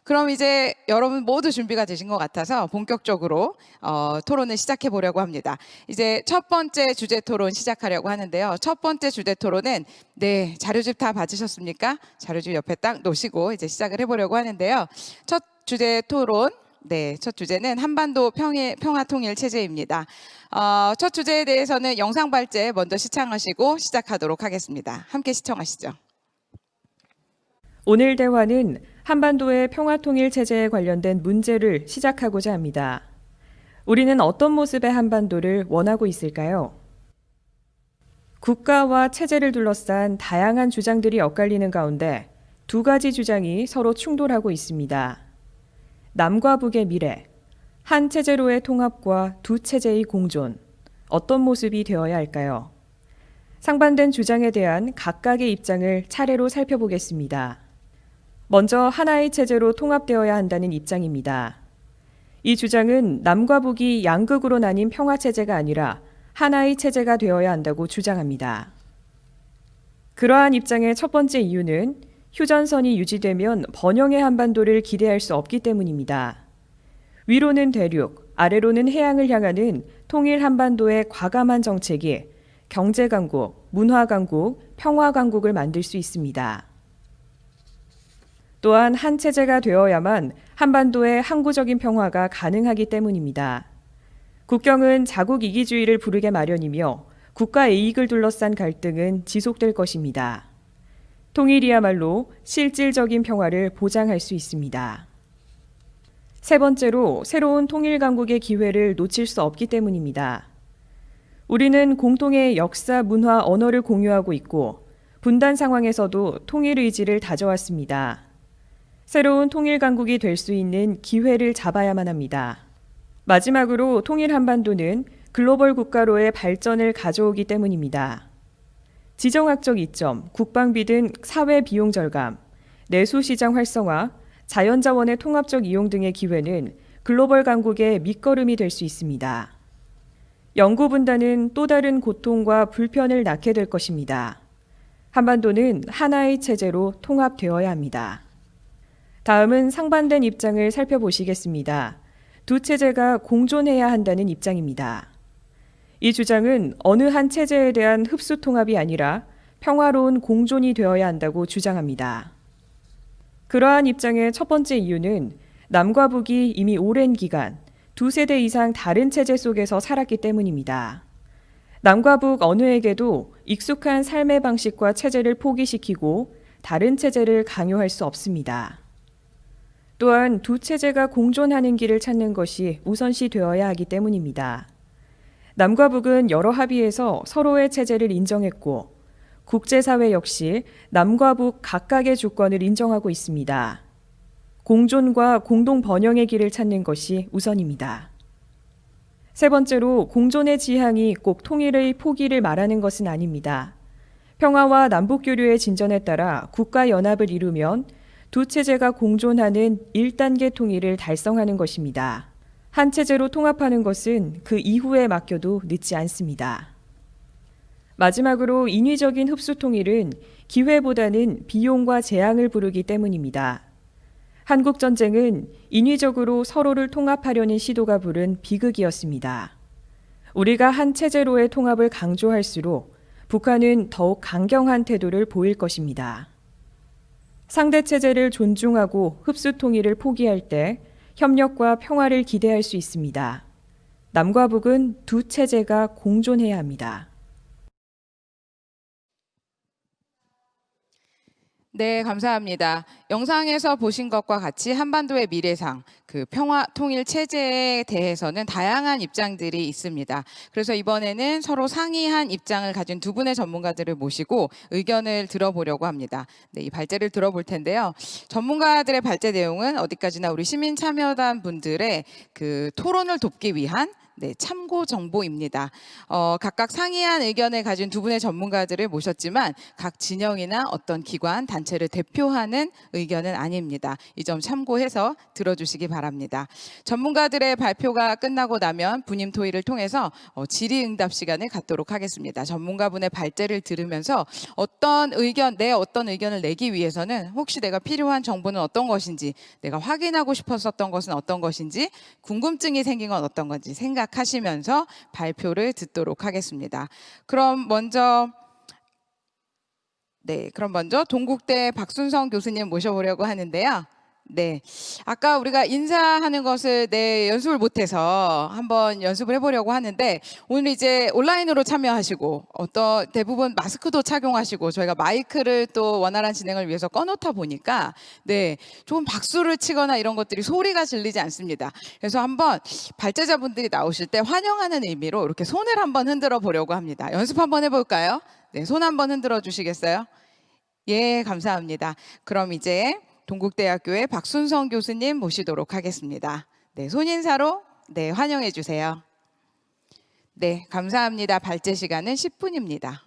그럼 이제 여러분 모두 준비가 되신 것 같아서 본격적으로 토론을 시작해 보려고 합니다. 이제 첫 번째 주제 토론 시작하려고 하는데요. 첫 번째 주제 토론은 자료집 다 받으셨습니까? 자료집 옆에 딱 놓으시고 이제 시작을 해보려고 하는데요. 첫 주제 토론, 첫 주제는 한반도 평화 통일 체제입니다. 첫 주제에 대해서는 영상 발제 먼저 시청하시고 시작하도록 하겠습니다. 함께 시청하시죠. 오늘 대화는 한반도의 평화통일 체제에 관련된 문제를 시작하고자 합니다. 우리는 어떤 모습의 한반도를 원하고 있을까요? 국가와 체제를 둘러싼 다양한 주장들이 엇갈리는 가운데 두 가지 주장이 서로 충돌하고 있습니다. 남과 북의 미래, 한 체제로의 통합과 두 체제의 공존, 어떤 모습이 되어야 할까요? 상반된 주장에 대한 각각의 입장을 차례로 살펴보겠습니다. 먼저 하나의 체제로 통합되어야 한다는 입장입니다. 이 주장은 남과 북이 양극으로 나뉜 평화체제가 아니라 하나의 체제가 되어야 한다고 주장합니다. 그러한 입장의 첫 번째 이유는 휴전선이 유지되면 번영의 한반도를 기대할 수 없기 때문입니다. 위로는 대륙, 아래로는 해양을 향하는 통일 한반도의 과감한 정책이 경제강국, 문화강국, 평화강국을 만들 수 있습니다. 또한 한 체제가 되어야만 한반도의 항구적인 평화가 가능하기 때문입니다. 국경은 자국 이기주의를 부르게 마련이며 국가 이익을 둘러싼 갈등은 지속될 것입니다. 통일이야말로 실질적인 평화를 보장할 수 있습니다. 세 번째로 새로운 통일 강국의 기회를 놓칠 수 없기 때문입니다. 우리는 공통의 역사, 문화, 언어를 공유하고 있고 분단 상황에서도 통일 의지를 다져왔습니다. 새로운 통일 강국이 될 수 있는 기회를 잡아야만 합니다. 마지막으로 통일 한반도는 글로벌 국가로의 발전을 가져오기 때문입니다. 지정학적 이점, 국방비 등 사회 비용 절감, 내수 시장 활성화, 자연자원의 통합적 이용 등의 기회는 글로벌 강국의 밑거름이 될 수 있습니다. 영구 분단은 또 다른 고통과 불편을 낳게 될 것입니다. 한반도는 하나의 체제로 통합되어야 합니다. 다음은 상반된 입장을 살펴보시겠습니다. 두 체제가 공존해야 한다는 입장입니다. 이 주장은 어느 한 체제에 대한 흡수 통합이 아니라 평화로운 공존이 되어야 한다고 주장합니다. 그러한 입장의 첫 번째 이유는 남과 북이 이미 오랜 기간 두 세대 이상 다른 체제 속에서 살았기 때문입니다. 남과 북 어느에게도 익숙한 삶의 방식과 체제를 포기시키고 다른 체제를 강요할 수 없습니다. 또한 두 체제가 공존하는 길을 찾는 것이 우선시 되어야 하기 때문입니다. 남과 북은 여러 합의에서 서로의 체제를 인정했고 국제사회 역시 남과 북 각각의 주권을 인정하고 있습니다. 공존과 공동 번영의 길을 찾는 것이 우선입니다. 세 번째로 공존의 지향이 꼭 통일의 포기를 말하는 것은 아닙니다. 평화와 남북교류의 진전에 따라 국가 연합을 이루면 두 체제가 공존하는 1단계 통일을 달성하는 것입니다. 한 체제로 통합하는 것은 그 이후에 맡겨도 늦지 않습니다. 마지막으로 인위적인 흡수 통일은 기회보다는 비용과 재앙을 부르기 때문입니다. 한국 전쟁은 인위적으로 서로를 통합하려는 시도가 부른 비극이었습니다. 우리가 한 체제로의 통합을 강조할수록 북한은 더욱 강경한 태도를 보일 것입니다. 상대 체제를 존중하고 흡수 통일을 포기할 때 협력과 평화를 기대할 수 있습니다. 남과 북은 두 체제가 공존해야 합니다. 네, 감사합니다. 영상에서 보신 것과 같이 한반도의 미래상, 평화 통일 체제에 대해서는 다양한 입장들이 있습니다. 그래서 이번에는 서로 상이한 입장을 가진 두 분의 전문가들을 모시고 의견을 들어보려고 합니다. 이 발제를 들어볼 텐데요. 전문가들의 발제 내용은 어디까지나 우리 시민참여단 분들의 토론을 돕기 위한 네, 참고 정보입니다. 각각 상이한 의견을 가진 두 분의 전문가들을 모셨지만 각 진영이나 어떤 기관, 단체를 대표하는 의견은 아닙니다. 이 점 참고해서 들어주시기 바랍니다. 전문가들의 발표가 끝나고 나면 분임 토의를 통해서 질의응답 시간을 갖도록 하겠습니다. 전문가분의 발제를 들으면서 내 어떤 의견을 내기 위해서는 혹시 내가 필요한 정보는 어떤 것인지, 내가 확인하고 싶었었던 것은 어떤 것인지, 궁금증이 생긴 건 어떤 건지 생각하시면서 발표를 듣도록 하겠습니다. 그럼 먼저 동국대 박순성 교수님 모셔보려고 하는데요. 네, 아까 우리가 인사하는 것을 연습을 못해서 한번 연습을 해보려고 하는데, 오늘 이제 온라인으로 참여하시고 대부분 마스크도 착용하시고 저희가 마이크를 또 원활한 진행을 위해서 꺼놓다 보니까 조금 박수를 치거나 이런 것들이 소리가 들리지 않습니다. 그래서 한번 발제자분들이 나오실 때 환영하는 의미로 이렇게 손을 한번 흔들어 보려고 합니다. 연습 한번 해볼까요? 네, 손 한번 흔들어 주시겠어요? 예, 감사합니다. 그럼 이제 동국대학교의 박순성 교수님 모시도록 하겠습니다. 네, 손인사로 환영해 주세요. 네, 감사합니다. 발제 시간은 10분입니다.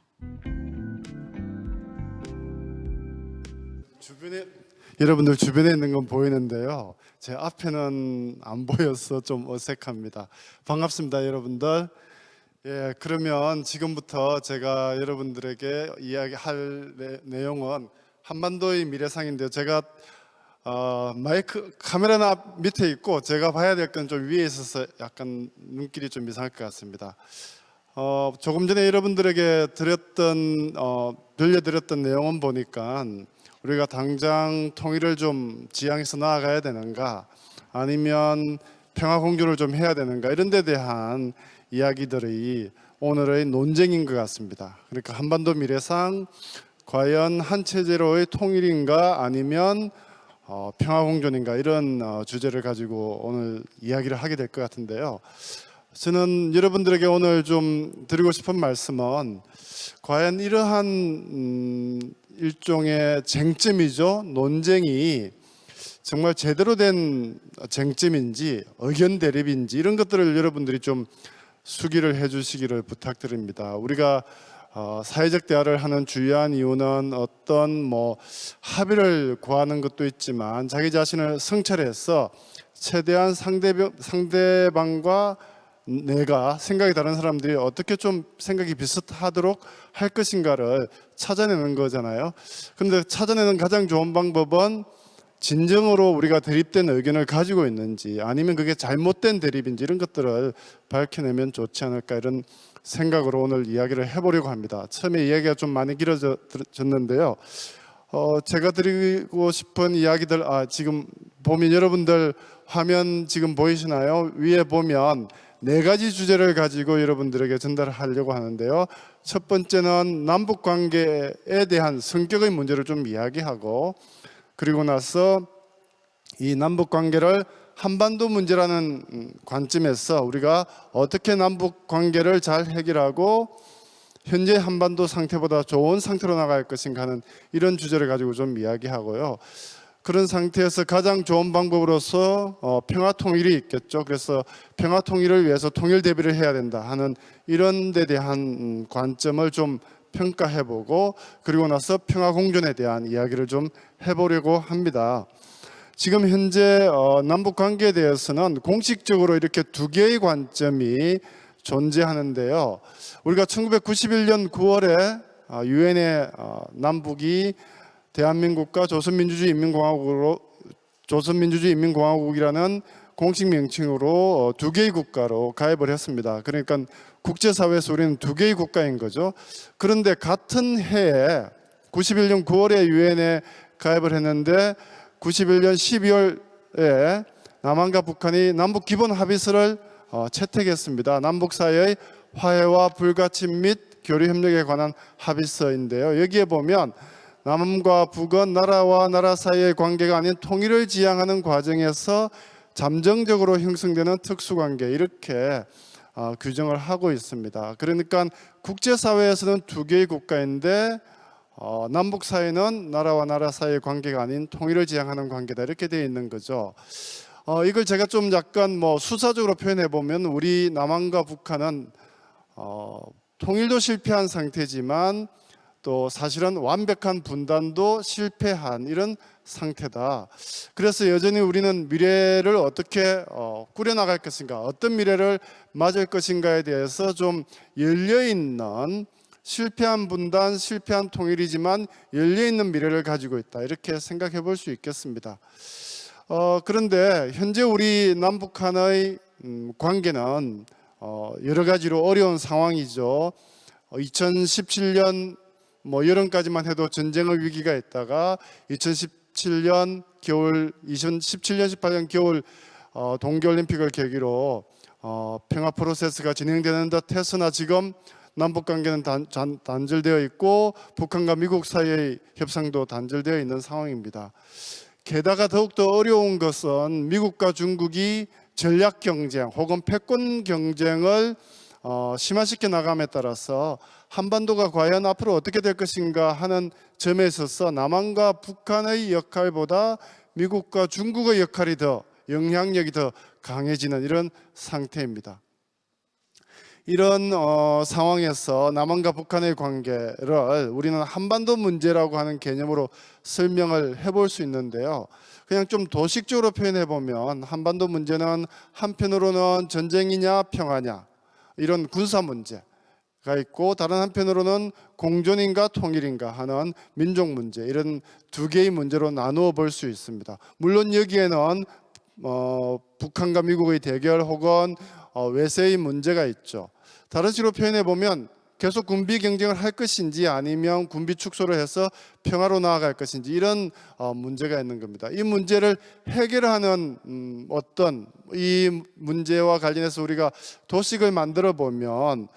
여러분들 주변에 있는 건 보이는데요. 제 앞에는 안 보여서 좀 어색합니다. 반갑습니다, 여러분들. 예, 그러면 지금부터 제가 여러분들에게 이야기할 내용은 한반도의 미래상인데요. 제가 마이크 카메라 밑에 있고 제가 봐야 될 건 좀 위에 있어서 약간 눈길이 좀 이상할 것 같습니다. 조금 전에 여러분들에게 들려드렸던 내용은 보니까 우리가 당장 통일을 좀 지향해서 나아가야 되는가, 아니면 평화 공존을 좀 해야 되는가, 이런 데 대한 이야기들이 오늘의 논쟁인 것 같습니다. 그러니까 한반도 미래상 과연 한 체제로의 통일인가 아니면 평화 공존인가, 이런 주제를 가지고 오늘 이야기를 하게 될 것 같은데요. 저는 여러분들에게 오늘 좀 드리고 싶은 말씀은 과연 이러한 일종의 쟁점이죠. 논쟁이 정말 제대로 된 쟁점인지 의견 대립인지 이런 것들을 여러분들이 좀 수기를 해주시기를 부탁드립니다. 우리가 사회적 대화를 하는 주요한 이유는 어떤 합의를 구하는 것도 있지만 자기 자신을 성찰해서 최대한 상대방과 내가 생각이 다른 사람들이 어떻게 좀 생각이 비슷하도록 할 것인가를 찾아내는 거잖아요. 그런데 찾아내는 가장 좋은 방법은 진정으로 우리가 대립된 의견을 가지고 있는지, 아니면 그게 잘못된 대립인지, 이런 것들을 밝혀내면 좋지 않을까, 이런 생각으로 오늘 이야기를 해보려고 합니다. 처음에 이야기가 좀 많이 길어졌는데요. 제가 드리고 싶은 이야기들, 지금 보면 여러분들 화면 지금 보이시나요? 위에 보면 4가지 주제를 가지고 여러분들에게 전달하려고 하는데요. 첫 번째는 남북 관계에 대한 성격의 문제를 좀 이야기하고, 그리고 나서 이 남북 관계를 한반도 문제라는 관점에서 우리가 어떻게 남북 관계를 잘 해결하고 현재 한반도 상태보다 좋은 상태로 나갈 것인가 하는 이런 주제를 가지고 좀 이야기하고요. 그런 상태에서 가장 좋은 방법으로서 평화 통일이 있겠죠. 그래서 평화 통일을 위해서 통일 대비를 해야 된다 하는 이런 데 대한 관점을 좀 평가해보고, 그리고 나서 평화 공존에 대한 이야기를 좀 해보려고 합니다. 지금 현재 남북 관계에 대해서는 공식적으로 이렇게 2개의 관점이 존재하는데요. 우리가 1991년 9월에 유엔에 남북이 대한민국과 조선민주주의인민공화국이라는 공식 명칭으로 2개의 국가로 가입을 했습니다. 그러니까 국제사회에서 우리는 2개의 국가인 거죠. 그런데 같은 해에 91년 9월에 유엔에 가입을 했는데 91년 12월에 남한과 북한이 남북 기본 합의서를 채택했습니다. 남북 사이의 화해와 불가침 및 교류 협력에 관한 합의서인데요. 여기에 보면 남과 북은 나라와 나라 사이의 관계가 아닌 통일을 지향하는 과정에서 잠정적으로 형성되는 특수관계, 이렇게 규정을 하고 있습니다. 그러니까 국제사회에서는 2개의 국가인데 남북 사이는 나라와 나라 사이의 관계가 아닌 통일을 지향하는 관계다, 이렇게 되어 있는 거죠. 이걸 제가 좀 약간 뭐 수사적으로 표현해 보면 우리 남한과 북한은 통일도 실패한 상태지만 또 사실은 완벽한 분단도 실패한 이런 상태다. 그래서 여전히 우리는 미래를 어떻게 꾸려나갈 것인가, 어떤 미래를 맞을 것인가에 대해서 좀 열려있는, 실패한 분단, 실패한 통일이지만 열려있는 미래를 가지고 있다, 이렇게 생각해 볼 수 있겠습니다. 그런데 현재 우리 남북한의 관계는 여러 가지로 어려운 상황이죠. 2017년 여름까지만 해도 전쟁의 위기가 있다가 2017년 겨울, 2017년 18년 겨울 동계올림픽을 계기로 평화 프로세스가 진행되는 듯 했으나 지금 남북 관계는 단절되어 있고 북한과 미국 사이의 협상도 단절되어 있는 상황입니다. 게다가 더욱더 어려운 것은 미국과 중국이 전략 경쟁 혹은 패권 경쟁을 심화시켜 나감에 따라서 한반도가 과연 앞으로 어떻게 될 것인가 하는 점에 있어서 남한과 북한의 역할보다 미국과 중국의 역할이 더, 영향력이 더 강해지는 이런 상태입니다. 이런 상황에서 남한과 북한의 관계를 우리는 한반도 문제라고 하는 개념으로 설명을 해볼 수 있는데요. 그냥 좀 도식적으로 표현해 보면 한반도 문제는 한편으로는 전쟁이냐 평화냐 이런 군사 문제가 있고, 다른 한편으로는 공존인가 통일인가 하는 민족 문제, 이런 두 개의 문제로 나누어 볼 수 있습니다. 물론 여기에는 북한과 미국의 대결 혹은 외세의 문제가 있죠. 다른 식으로 표현해 보면 계속 군비 경쟁을 할 것인지 아니면 군비 축소를 해서 평화로 나아갈 것인지, 이런 문제가 있는 겁니다. 이 문제를 해결하는 어떤 이 문제와 관련해서 우리가 도식을 만들어 보면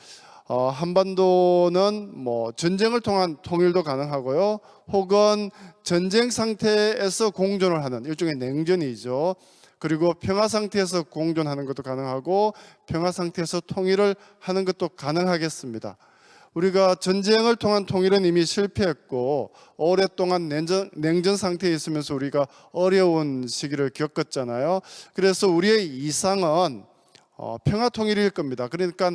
한반도는 전쟁을 통한 통일도 가능하고요, 혹은 전쟁 상태에서 공존을 하는 일종의 냉전이죠. 그리고 평화 상태에서 공존하는 것도 가능하고 평화 상태에서 통일을 하는 것도 가능하겠습니다. 우리가 전쟁을 통한 통일은 이미 실패했고 오랫동안 냉전 상태에 있으면서 우리가 어려운 시기를 겪었잖아요. 그래서 우리의 이상은 평화 통일일 겁니다. 그러니까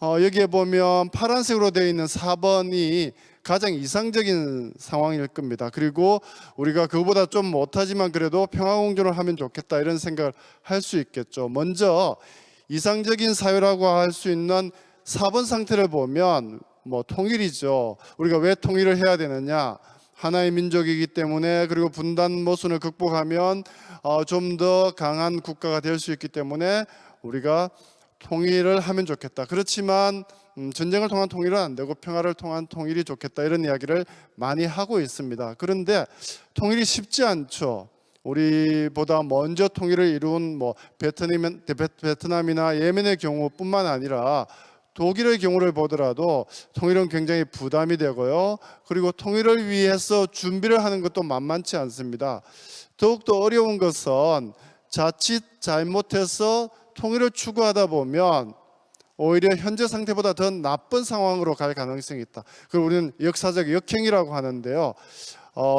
여기에 보면 파란색으로 되어 있는 4번이 가장 이상적인 상황일 겁니다. 그리고 우리가 그거보다 좀 못하지만 그래도 평화공존을 하면 좋겠다, 이런 생각을 할 수 있겠죠. 먼저 이상적인 사회라고 할 수 있는 4번 상태를 보면 통일이죠. 우리가 왜 통일을 해야 되느냐? 하나의 민족이기 때문에, 그리고 분단 모순을 극복하면 좀 더 강한 국가가 될 수 있기 때문에 우리가 통일을 하면 좋겠다. 그렇지만 전쟁을 통한 통일은 안 되고 평화를 통한 통일이 좋겠다, 이런 이야기를 많이 하고 있습니다. 그런데 통일이 쉽지 않죠. 우리보다 먼저 통일을 이룬 베트남이나 예멘의 경우뿐만 아니라 독일의 경우를 보더라도 통일은 굉장히 부담이 되고요. 그리고 통일을 위해서 준비를 하는 것도 만만치 않습니다. 더욱더 어려운 것은 자칫 잘못해서 통일을 추구하다 보면 오히려 현재 상태보다 더 나쁜 상황으로 갈 가능성이 있다. 그걸 우리는 역사적 역행이라고 하는데요.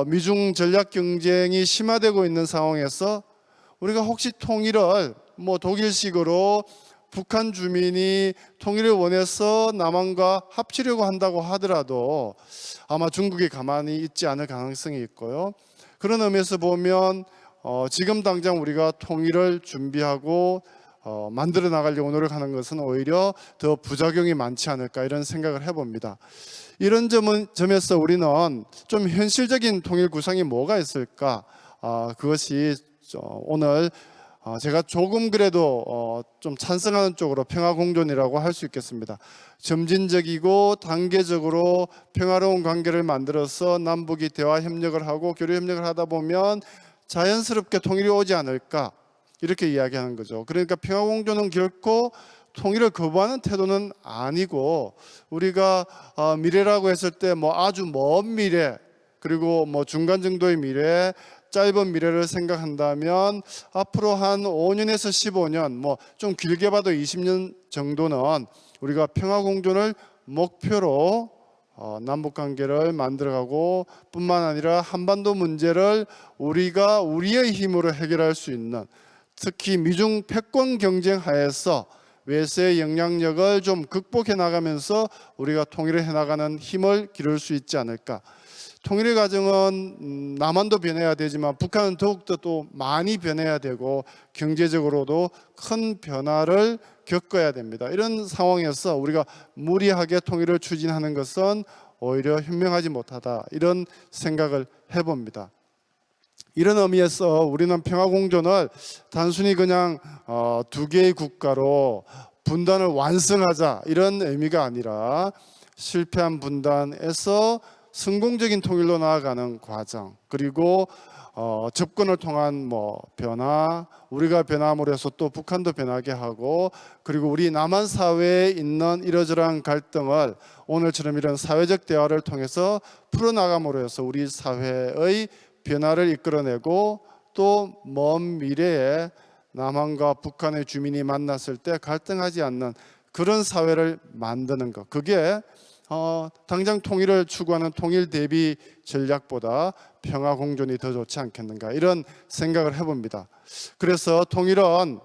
미중 전략 경쟁이 심화되고 있는 상황에서 우리가 혹시 통일을 독일식으로 북한 주민이 통일을 원해서 남한과 합치려고 한다고 하더라도 아마 중국이 가만히 있지 않을 가능성이 있고요. 그런 의미에서 보면 지금 당장 우리가 통일을 준비하고 만들어 나가려고 노력하는 것은 오히려 더 부작용이 많지 않을까, 이런 생각을 해봅니다. 이런 점에서 우리는 좀 현실적인 통일 구상이 뭐가 있을까? 그것이 오늘 제가 조금 그래도 좀 찬성하는 쪽으로 평화공존이라고 할 수 있겠습니다. 점진적이고 단계적으로 평화로운 관계를 만들어서 남북이 대화 협력을 하고 교류 협력을 하다 보면 자연스럽게 통일이 오지 않을까, 이렇게 이야기하는 거죠. 그러니까 평화공존은 결코 통일을 거부하는 태도는 아니고, 우리가 미래라고 했을 때 아주 먼 미래, 그리고 중간 정도의 미래, 짧은 미래를 생각한다면 앞으로 한 5년에서 15년, 좀 길게 봐도 20년 정도는 우리가 평화공존을 목표로 남북관계를 만들어가고, 뿐만 아니라 한반도 문제를 우리가 우리의 힘으로 해결할 수 있는, 특히 미중 패권 경쟁 하에서 외세의 영향력을 좀 극복해 나가면서 우리가 통일을 해나가는 힘을 기를 수 있지 않을까. 통일의 과정은 남한도 변해야 되지만 북한은 더욱더 또 많이 변해야 되고 경제적으로도 큰 변화를 겪어야 됩니다. 이런 상황에서 우리가 무리하게 통일을 추진하는 것은 오히려 현명하지 못하다, 이런 생각을 해봅니다. 이런 의미에서 우리는 평화공존을 단순히 그냥 두 개의 국가로 분단을 완성하자, 이런 의미가 아니라 실패한 분단에서 성공적인 통일로 나아가는 과정, 그리고 접근을 통한 변화, 우리가 변함으로 해서 또 북한도 변하게 하고, 그리고 우리 남한 사회에 있는 이러저러한 갈등을 오늘처럼 이런 사회적 대화를 통해서 풀어나감으로 해서 우리 사회의 변화를 이끌어내고, 또 먼 미래에 남한과 북한의 주민이 만났을 때 갈등하지 않는 그런 사회를 만드는 것, 그게 당장 통일을 추구하는 통일 대비 전략보다 평화 공존이 더 좋지 않겠는가, 이런 생각을 해봅니다. 그래서 통일은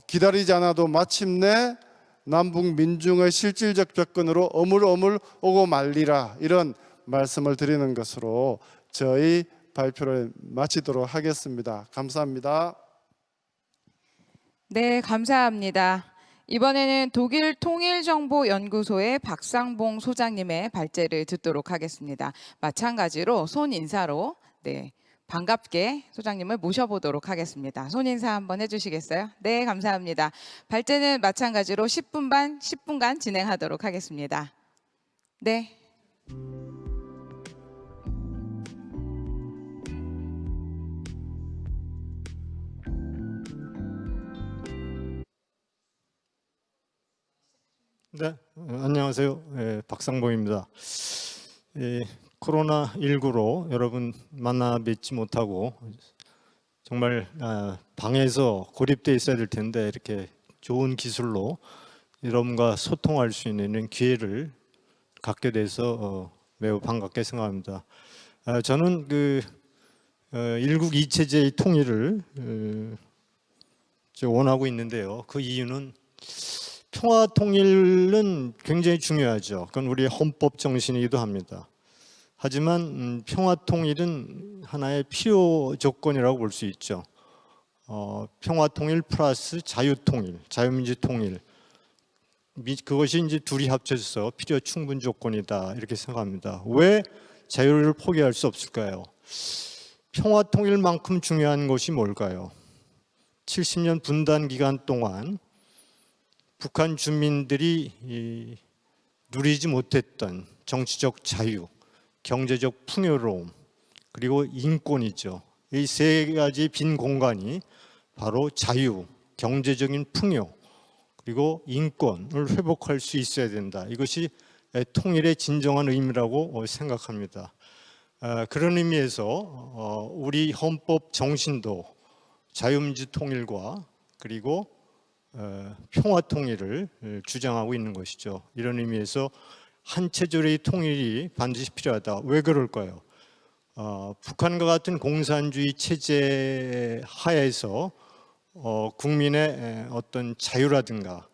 기다리지 않아도 마침내 남북 민중의 실질적 접근으로 어물어물 오고 말리라, 이런 말씀을 드리는 것으로 저희 발표를 마치도록 하겠습니다. 감사합니다. 네, 감사합니다. 이번에는 독일 통일정보연구소의 박상봉 소장님의 발제를 듣도록 하겠습니다. 마찬가지로 손 인사로 반갑게 소장님을 모셔보도록 하겠습니다. 손 인사 한번 해주시겠어요? 네, 감사합니다. 발제는 마찬가지로 10분간 진행하도록 하겠습니다. 네. 네, 안녕하세요. 박상봉입니다. 코로나19로 여러분 만나 뵙지 못하고 정말 방에서 고립되어 있어야 될 텐데, 이렇게 좋은 기술로 여러분과 소통할 수 있는 기회를 갖게 돼서 매우 반갑게 생각합니다. 저는 일국 이체제의 통일을 원하고 있는데요. 그 이유는 평화 통일은 굉장히 중요하죠. 그건 우리의 헌법 정신이기도 합니다. 하지만 평화 통일은 하나의 필요 조건이라고 볼 수 있죠. 평화 통일 플러스 자유 통일, 자유민주 통일, 그것이 이제 둘이 합쳐져서 필요 충분 조건이다, 이렇게 생각합니다. 왜 자유를 포기할 수 없을까요? 평화 통일만큼 중요한 것이 뭘까요? 70년 분단 기간 동안 북한 주민들이 누리지 못했던 정치적 자유, 경제적 풍요로움, 그리고 인권이죠. 이 세 가지 빈 공간이 바로 자유, 경제적인 풍요, 그리고 인권을 회복할 수 있어야 된다. 이것이 통일의 진정한 의미라고 생각합니다. 그런 의미에서 우리 헌법 정신도 자유민주 통일과 그리고 평화 통일을 주장하고 있는 것이죠. 이런 의미에서 한 체제의 통일이 반드시 필요하다. 왜 그럴까요? 북한과 같은 공산주의 체제 하에서 국민의 어떤 자유라든가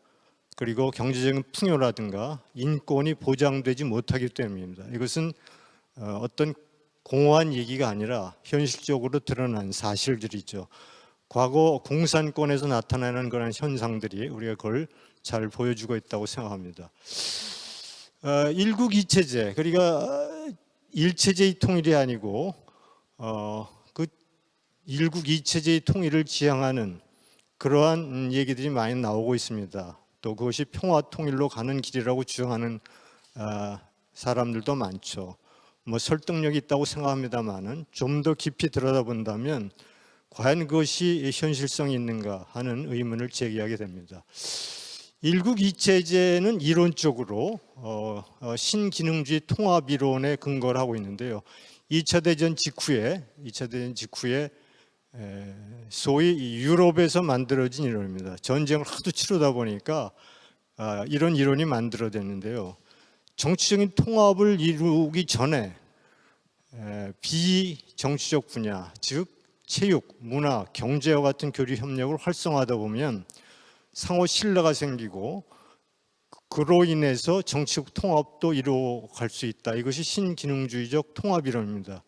그리고 경제적인 풍요라든가 인권이 보장되지 못하기 때문입니다. 이것은 어떤 공허한 얘기가 아니라 현실적으로 드러난 사실들이죠. 과거 공산권에서 나타나는 그런 현상들이 우리가 그걸 잘 보여주고 있다고 생각합니다. 일국 이체제, 그러니까 일체제의 통일이 아니고 그 일국 이체제의 통일을 지향하는 그러한 얘기들이 많이 나오고 있습니다. 또 그것이 평화 통일로 가는 길이라고 주장하는 사람들도 많죠. 설득력이 있다고 생각합니다만은 좀 더 깊이 들여다본다면 과연 그것이 현실성이 있는가 하는 의문을 제기하게 됩니다. 일국 이체제는 이론적으로 신기능주의 통합 이론에 근거를 하고 있는데요. 2차 대전 직후에 소위 유럽에서 만들어진 이론입니다. 전쟁을 하도 치르다 보니까 이런 이론이 만들어졌는데요. 정치적인 통합을 이루기 전에 비정치적 분야, 즉 체육, 문화, 경제와 같은 교류 협력을 활성화하다 보면 상호 신뢰가 생기고 그로 인해서 정치적 통합도 이루어갈 수 있다. 이것이 신기능주의적 통합 이론입니다.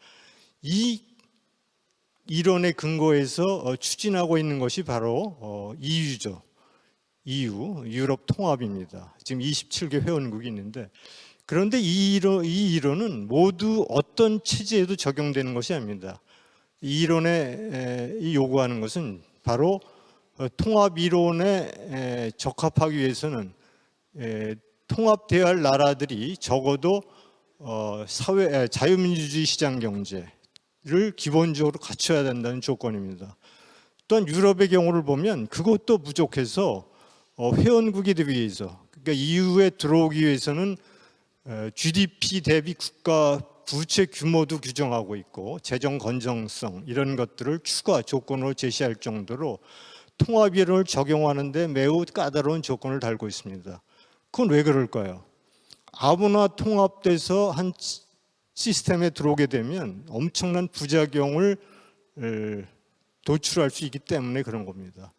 이 이론에 근거해서 추진하고 있는 것이 바로 EU죠. EU, 유럽 통합입니다. 지금 27개 회원국이 있는데, 그런데 이 이론은 모두 어떤 체제에도 적용되는 것이 아닙니다. 이 이론에 요구하는 것은 바로 통합 이론에 적합하기 위해서는 통합되어야 할 나라들이 적어도 자유민주주의 시장 경제를 기본적으로 갖춰야 된다는 조건입니다. 또한 유럽의 경우를 보면 그것도 부족해서 회원국이 되기 위해서, 그러니까 EU에 들어오기 위해서는 GDP 대비 국가 부채 규모도 규정하고 있고 재정 건전성 이런 것들을 추가 조건으로 제시할 정도로 통합 이론을 적용하는데 매우 까다로운 조건을 달고 있습니다. 그건 왜 그럴까요? 아무나 통합돼서 한 시스템에 들어오게 되면 엄청난 부작용을 도출할 수 있기 때문에 그런 겁니다.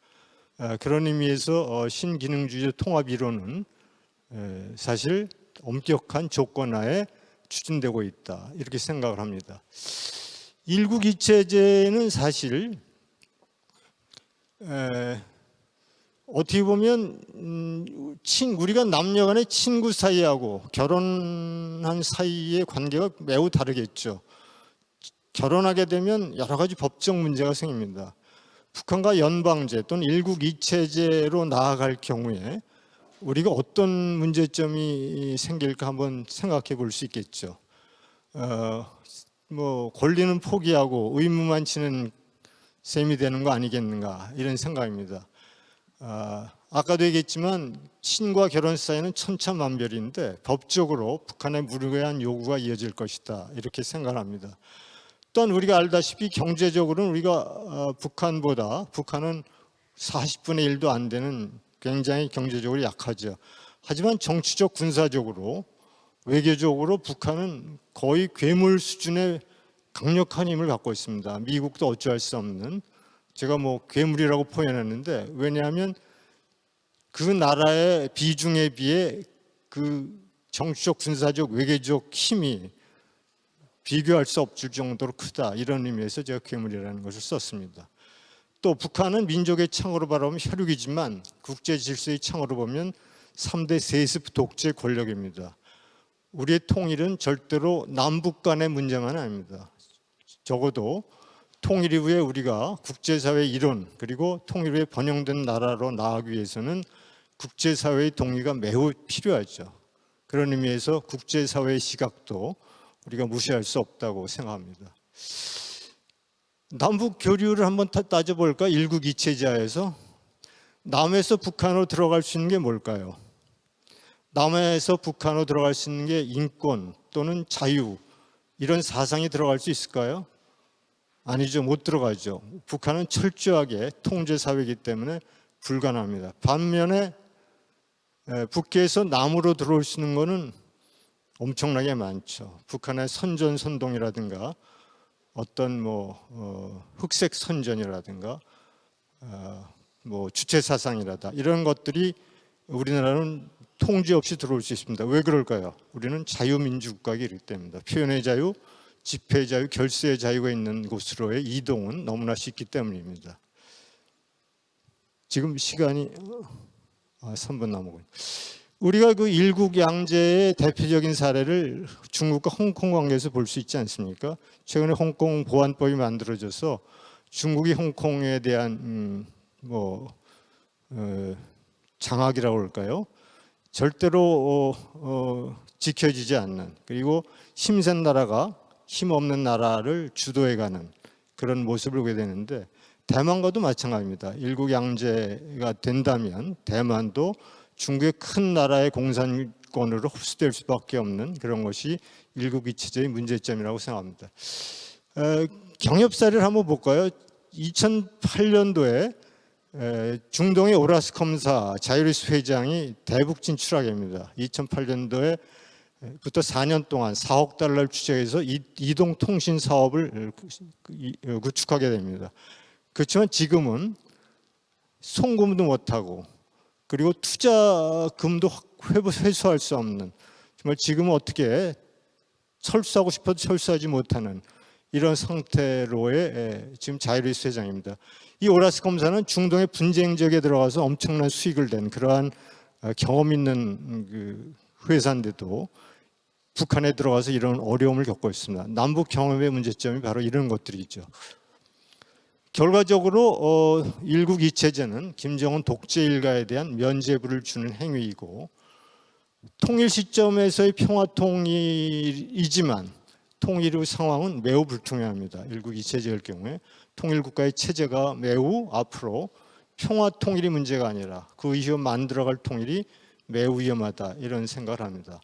그런 의미에서 신기능주의 통합 이론은 사실 엄격한 조건 하에 추진되고 있다, 이렇게 생각을 합니다. 일국이체제는 사실 어떻게 보면 우리가 남녀 간의 친구 사이하고 결혼한 사이의 관계가 매우 다르겠죠. 결혼하게 되면 여러 가지 법적 문제가 생깁니다. 북한과 연방제 또는 일국이체제로 나아갈 경우에 우리가 어떤 문제점이 생길까 한번 생각해 볼 수 있겠죠. 권리는 포기하고 의무만 지는 셈이 되는 거 아니겠는가, 이런 생각입니다. 아까도 얘기했지만 신과 결혼 사이는 천차만별인데 법적으로 북한의 무리한 요구가 이어질 것이다, 이렇게 생각합니다. 또한 우리가 알다시피 경제적으로는 우리가 북한은 40분의 1도 안 되는 굉장히 경제적으로 약하죠. 하지만 정치적, 군사적으로, 외교적으로 북한은 거의 괴물 수준의 강력한 힘을 갖고 있습니다. 미국도 어찌할 수 없는, 제가 괴물이라고 표현했는데, 왜냐하면 그 나라의 비중에 비해 그 정치적, 군사적, 외교적 힘이 비교할 수 없을 정도로 크다, 이런 의미에서 제가 괴물이라는 것을 썼습니다. 또 북한은 민족의 창으로 바라보면 혈육이지만 국제 질서의 창으로 보면 3대 세습 독재 권력입니다. 우리의 통일은 절대로 남북 간의 문제만 아닙니다. 적어도 통일 이후에 우리가 국제사회의 일원, 그리고 통일 후에 번영된 나라로 나아가기 위해서는 국제사회의 동의가 매우 필요하죠. 그런 의미에서 국제사회의 시각도 우리가 무시할 수 없다고 생각합니다. 남북 교류를 한번 따져볼까? 일국이체제하에서 남에서 북한으로 들어갈 수 있는 게 뭘까요? 남에서 북한으로 들어갈 수 있는 게 인권 또는 자유, 이런 사상이 들어갈 수 있을까요? 아니죠, 못 들어가죠. 북한은 철저하게 통제사회이기 때문에 불가능합니다. 반면에 북계에서 남으로 들어올 수 있는 거는 엄청나게 많죠. 북한의 선전선동이라든가 어떤 흑색 선전이라든가 주체 사상이라다, 이런 것들이 우리나라는 통제 없이 들어올 수 있습니다. 왜 그럴까요? 우리는 자유민주 국가이기 때문입니다. 표현의 자유, 집회의 자유, 결세의 자유가 있는 곳으로의 이동은 너무나 쉽기 때문입니다. 지금 시간이 3분 남았군요. 우리가 그 일국 양제의 대표적인 사례를 중국과 홍콩 관계에서 볼 수 있지 않습니까? 최근에 홍콩 보안법이 만들어져서 중국이 홍콩에 대한 장악이라고 할까요? 절대로 지켜지지 않는, 그리고 힘센 나라가 힘없는 나라를 주도해가는 그런 모습을 보게 되는데, 대만과도 마찬가지입니다. 일국 양제가 된다면 대만도 중국의 큰 나라의 공산권으로 흡수될 수밖에 없는 그런 것이 일국이체제의 문제점이라고 생각합니다. 경협 사례를 한번 볼까요? 2008년도에 중동의 오라스컴사 자유리스 회장이 대북 진출하게 됩니다. 2008년도에 부터 4년 동안 4억 달러를 추적해서 이동통신 사업을 구축하게 됩니다. 그렇지만 지금은 송금도 못하고 그리고 투자금도 회수할 수 없는, 정말 지금은 어떻게 철수하고 싶어도 철수하지 못하는 이런 상태로의 지금 자이루스 회장입니다. 이 오라스 검사는 중동의 분쟁 지역에 들어가서 엄청난 수익을 낸 그러한 경험 있는 그 회사인데도 북한에 들어가서 이런 어려움을 겪고 있습니다. 남북 경험의 문제점이 바로 이런 것들이죠. 결과적으로 일국 이체제는 김정은 독재 일가에 대한 면죄부를 주는 행위이고, 통일 시점에서의 평화 통일이지만 통일 후 상황은 매우 불투명합니다. 일국 이체제일 경우에 통일 국가의 체제가 매우 앞으로 평화 통일이 문제가 아니라 그 이후 만들어갈 통일이 매우 위험하다, 이런 생각을 합니다.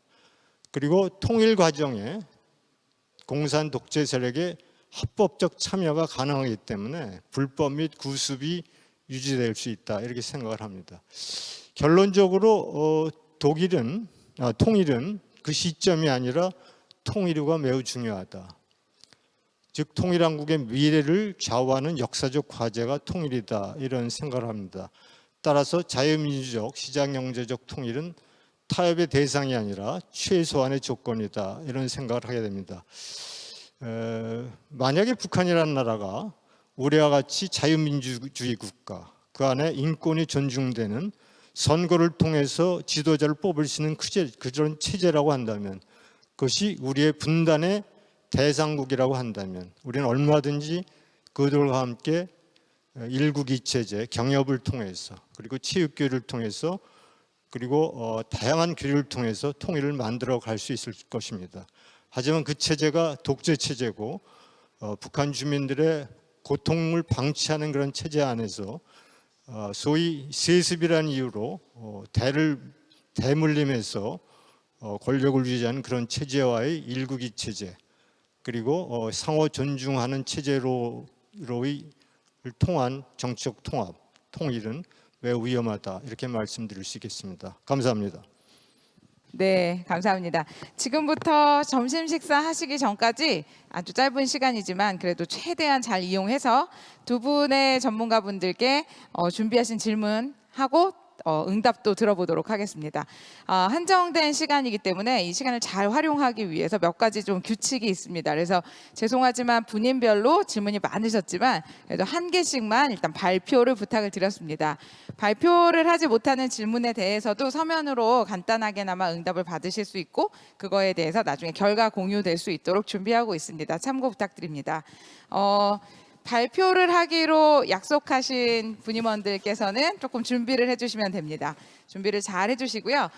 그리고 통일 과정에 공산 독재 세력의 합법적 참여가 가능하기 때문에 불법 및 구습이 유지될 수 있다, 이렇게 생각을 합니다. 결론적으로 통일은 그 시점이 아니라 통일 후가 매우 중요하다. 즉 통일한국의 미래를 좌우하는 역사적 과제가 통일이다, 이런 생각을 합니다. 따라서 자유민주적 시장경제적 통일은 타협의 대상이 아니라 최소한의 조건이다, 이런 생각을 하게 됩니다. 만약에 북한이라는 나라가 우리와 같이 자유민주주의 국가, 그 안에 인권이 존중되는 선거를 통해서 지도자를 뽑을 수 있는 그런 체제라고 한다면, 그것이 우리의 분단의 대상국이라고 한다면 우리는 얼마든지 그들과 함께 일국 이체제 경협을 통해서, 그리고 체육교류를 통해서, 그리고 다양한 교류를 통해서 통일을 만들어 갈 수 있을 것입니다. 하지만 그 체제가 독재 체제고 북한 주민들의 고통을 방치하는 그런 체제 안에서 소위 세습이라는 이유로 대물림해서 권력을 유지하는 그런 체제와의 일국이 체제, 그리고 상호 존중하는 체제로의 통한 정치적 통일은 매우 위험하다, 이렇게 말씀드릴 수 있겠습니다. 감사합니다. 네, 감사합니다. 지금부터 점심 식사 하시기 전까지 아주 짧은 시간이지만 그래도 최대한 잘 이용해서 두 분의 전문가분들께 준비하신 질문하고 응답도 들어보도록 하겠습니다. 한정된 시간이기 때문에 이 시간을 잘 활용하기 위해서 몇 가지 좀 규칙이 있습니다. 그래서 죄송하지만 분인별로 질문이 많으셨지만 그래도 한 개씩만 일단 발표를 부탁을 드렸습니다. 발표를 하지 못하는 질문에 대해서도 서면으로 간단하게나마 응답을 받으실 수 있고, 그거에 대해서 나중에 결과 공유될 수 있도록 준비하고 있습니다. 참고 부탁드립니다. 발표를 하기로 약속하신 분임원들께서는 조금 준비를 해주시면 됩니다. 준비를 잘 해주시고요.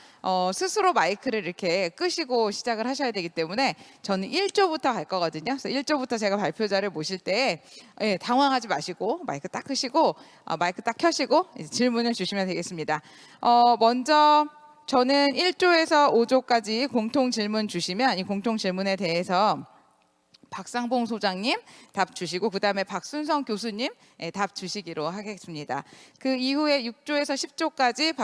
스스로 마이크를 이렇게 끄시고 시작을 하셔야 되기 때문에 저는 1조부터 갈 거거든요. 그래서 1조부터 제가 발표자를 모실 때 당황하지 마시고 마이크 딱 끄시고 마이크 딱 켜시고 이제 질문을 주시면 되겠습니다. 먼저 저는 1조에서 5조까지 공통 질문 주시면 이 공통 질문에 대해서 박상봉 소장님 답 주시고, 그 다음에 박순성 교수님 답 주시기로 하겠습니다. 그 이후에 6조에서 10조까지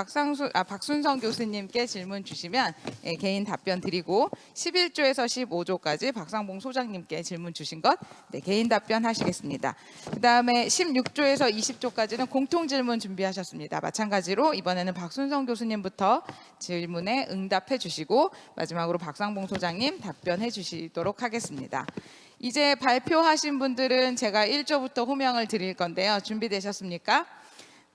박순성 교수님께 질문 주시면 개인 답변 드리고, 11조에서 15조까지 박상봉 소장님께 질문 주신 것 개인 답변 하시겠습니다. 그 다음에 16조에서 20조까지는 공통 질문 준비하셨습니다. 마찬가지로 이번에는 박순성 교수님부터 질문에 응답해 주시고 마지막으로 박상봉 소장님 답변해 주시도록 하겠습니다. 이제 발표하신 분들은 제가 1조부터 호명을 드릴 건데요. 준비되셨습니까?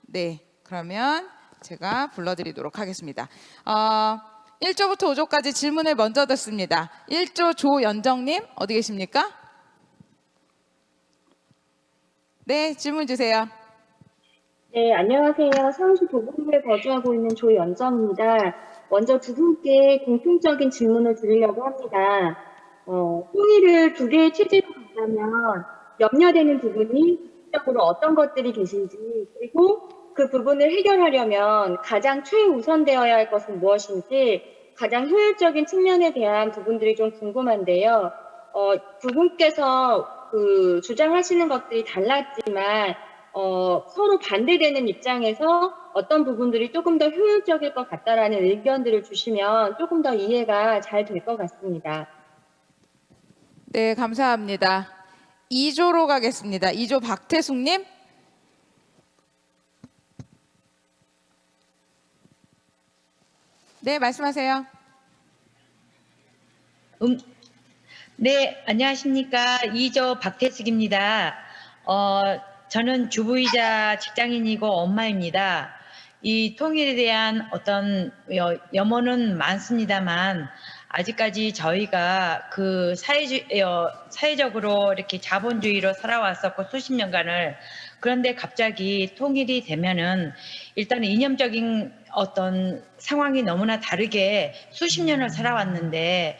네, 그러면 제가 불러드리도록 하겠습니다. 1조부터 5조까지 질문을 먼저 듣습니다. 1조 조연정님 어디 계십니까? 네, 질문 주세요. 네, 안녕하세요. 서울시 도봉구에 거주하고 있는 조연정입니다. 먼저 두 분께 공통적인 질문을 드리려고 합니다. 통일을 두 개의 체제로 간다면 염려되는 부분이 구체적으로 어떤 것들이 계신지, 그리고 그 부분을 해결하려면 가장 최우선되어야 할 것은 무엇인지, 가장 효율적인 측면에 대한 부분들이 좀 궁금한데요. 두 분께서 주장하시는 것들이 달랐지만 서로 반대되는 입장에서 어떤 부분들이 조금 더 효율적일 것 같다라는 의견들을 주시면 조금 더 이해가 잘 될 것 같습니다. 네, 감사합니다. 2조로 가겠습니다. 2조 박태숙님. 네, 말씀하세요. 네, 안녕하십니까. 2조 박태숙입니다. 저는 주부이자 직장인이고 엄마입니다. 이 통일에 대한 어떤 염원은 많습니다만 아직까지 저희가 그 사회적으로 이렇게 자본주의로 살아왔었고 수십 년간을, 그런데 갑자기 통일이 되면은 일단은 이념적인 어떤 상황이 너무나 다르게 수십 년을 살아왔는데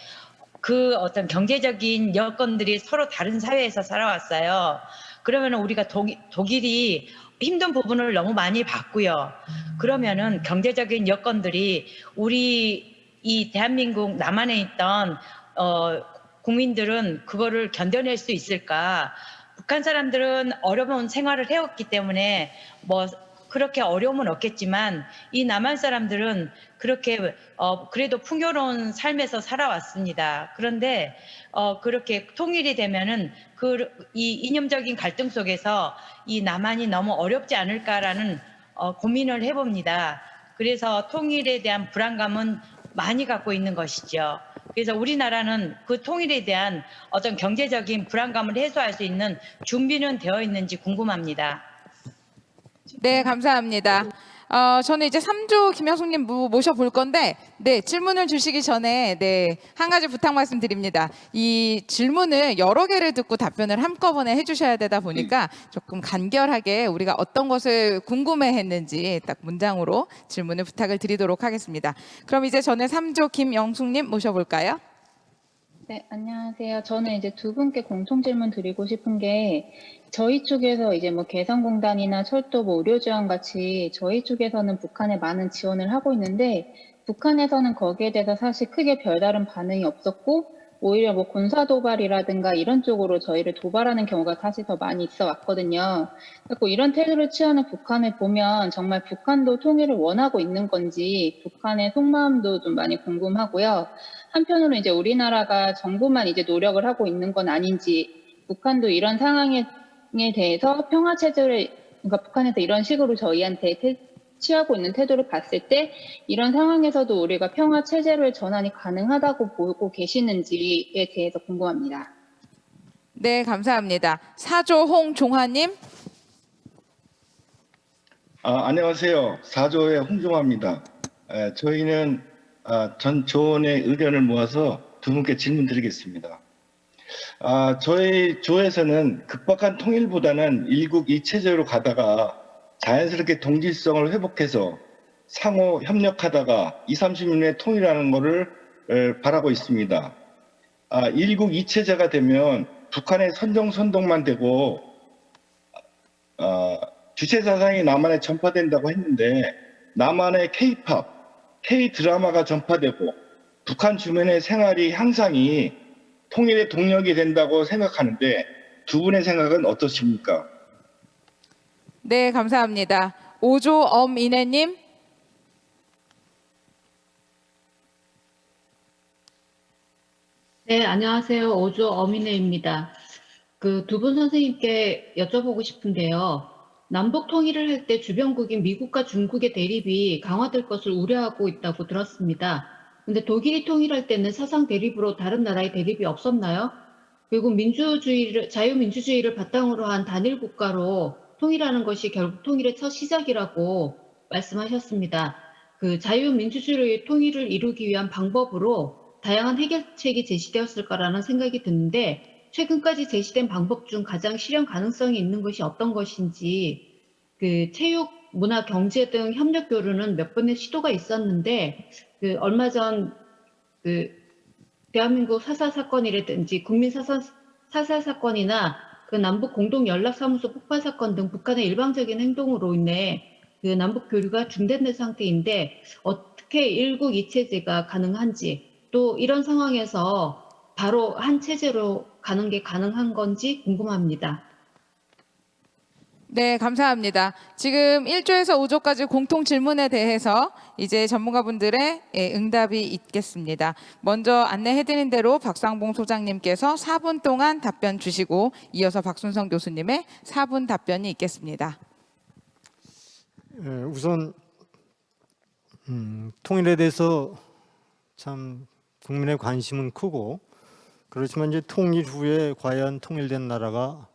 그 어떤 경제적인 여건들이 서로 다른 사회에서 살아왔어요. 그러면 우리가 독일이 힘든 부분을 너무 많이 봤고요. 그러면은 경제적인 여건들이 우리 이 대한민국 남한에 있던 국민들은 그거를 견뎌낼 수 있을까? 북한 사람들은 어려운 생활을 해왔기 때문에 뭐 그렇게 어려움은 없겠지만 이 남한 사람들은 그렇게 그래도 풍요로운 삶에서 살아왔습니다. 그런데 그렇게 통일이 되면은 이 이념적인 갈등 속에서 이 남한이 너무 어렵지 않을까라는 고민을 해봅니다. 그래서 통일에 대한 불안감은 많이 갖고 있는 것이죠. 그래서 우리나라는 그 통일에 대한 어떤 경제적인 불안감을 해소할 수 있는 준비는 되어 있는지 궁금합니다. 네, 감사합니다. 저는 이제 3조 김영숙님 모셔볼 건데, 네, 질문을 주시기 전에, 네, 한 가지 부탁 말씀드립니다. 이 질문을 여러 개를 듣고 답변을 한꺼번에 해주셔야 되다 보니까 조금 간결하게 우리가 어떤 것을 궁금해 했는지 딱 문장으로 질문을 부탁을 드리도록 하겠습니다. 그럼 이제 저는 3조 김영숙님 모셔볼까요? 네, 안녕하세요. 저는 이제 두 분께 공통 질문 드리고 싶은 게, 저희 쪽에서 이제 뭐 개성공단이나 철도, 뭐 의료지원 같이 저희 쪽에서는 북한에 많은 지원을 하고 있는데, 북한에서는 거기에 대해서 사실 크게 별다른 반응이 없었고, 오히려 뭐 군사도발이라든가 이런 쪽으로 저희를 도발하는 경우가 사실 더 많이 있어 왔거든요. 그리고 이런 태도를 취하는 북한을 보면 정말 북한도 통일을 원하고 있는 건지 북한의 속마음도 좀 많이 궁금하고요. 한편으로 이제 우리나라가 정부만 이제 노력을 하고 있는 건 아닌지, 북한도 이런 상황에 대해서 평화 체제를, 그러니까 북한에서 이런 식으로 저희한테 취하고 있는 태도를 봤을 때 이런 상황에서도 우리가 평화 체제로의 전환이 가능하다고 보고 계시는지에 대해서 궁금합니다. 네, 감사합니다. 4조 홍종화님. 안녕하세요. 4조의 홍종화입니다. 저희는 전 조원의 의견을 모아서 두 분께 질문 드리겠습니다. 저희 조에서는 급박한 통일보다는 일국 이체제로 가다가 자연스럽게 동질성을 회복해서 상호 협력하다가 20, 30년에 통일하는 것을 바라고 있습니다. 일국 이체제가 되면 북한의 선동만 되고 주체 사상이 남한에 전파된다고 했는데 남한의 K-팝, K-드라마가 전파되고 북한 주민의 생활이 향상이 통일의 동력이 된다고 생각하는데 두 분의 생각은 어떠십니까? 네, 감사합니다. 5조 엄인혜님. 네, 안녕하세요. 오조 어미네입니다. 그 두 분 선생님께 여쭤보고 싶은데요. 남북 통일을 할 때 주변국인 미국과 중국의 대립이 강화될 것을 우려하고 있다고 들었습니다. 근데 독일이 통일할 때는 사상 대립으로 다른 나라의 대립이 없었나요? 그리고 자유민주주의를 바탕으로 한 단일 국가로 통일하는 것이 결국 통일의 첫 시작이라고 말씀하셨습니다. 그 자유민주주의의 통일을 이루기 위한 방법으로 다양한 해결책이 제시되었을 거라는 생각이 드는데 최근까지 제시된 방법 중 가장 실현 가능성이 있는 것이 어떤 것인지, 그 체육, 문화, 경제 등 협력 교류는 몇 번의 시도가 있었는데 그 얼마 전 그 대한민국 4.4 사건이라든지 국민 4.4 사건이나 그 남북 공동 연락사무소 폭발 사건 등 북한의 일방적인 행동으로 인해 그 남북 교류가 중단된 상태인데 어떻게 일국 이체제가 가능한지, 또 이런 상황에서 바로 한 체제로 가는 게 가능한 건지 궁금합니다. 네, 감사합니다. 지금 1조에서 5조까지 공통 질문에 대해서 이제 전문가분들의 응답이 있겠습니다. 먼저 안내해드린 대로 박상봉 소장님께서 4분 동안 답변 주시고 이어서 박순성 교수님의 4분 답변이 있겠습니다. 우선 통일에 대해서 참 국민의 관심은 크고, 그렇지만 이제 통일 후에 과연 통일된 나라가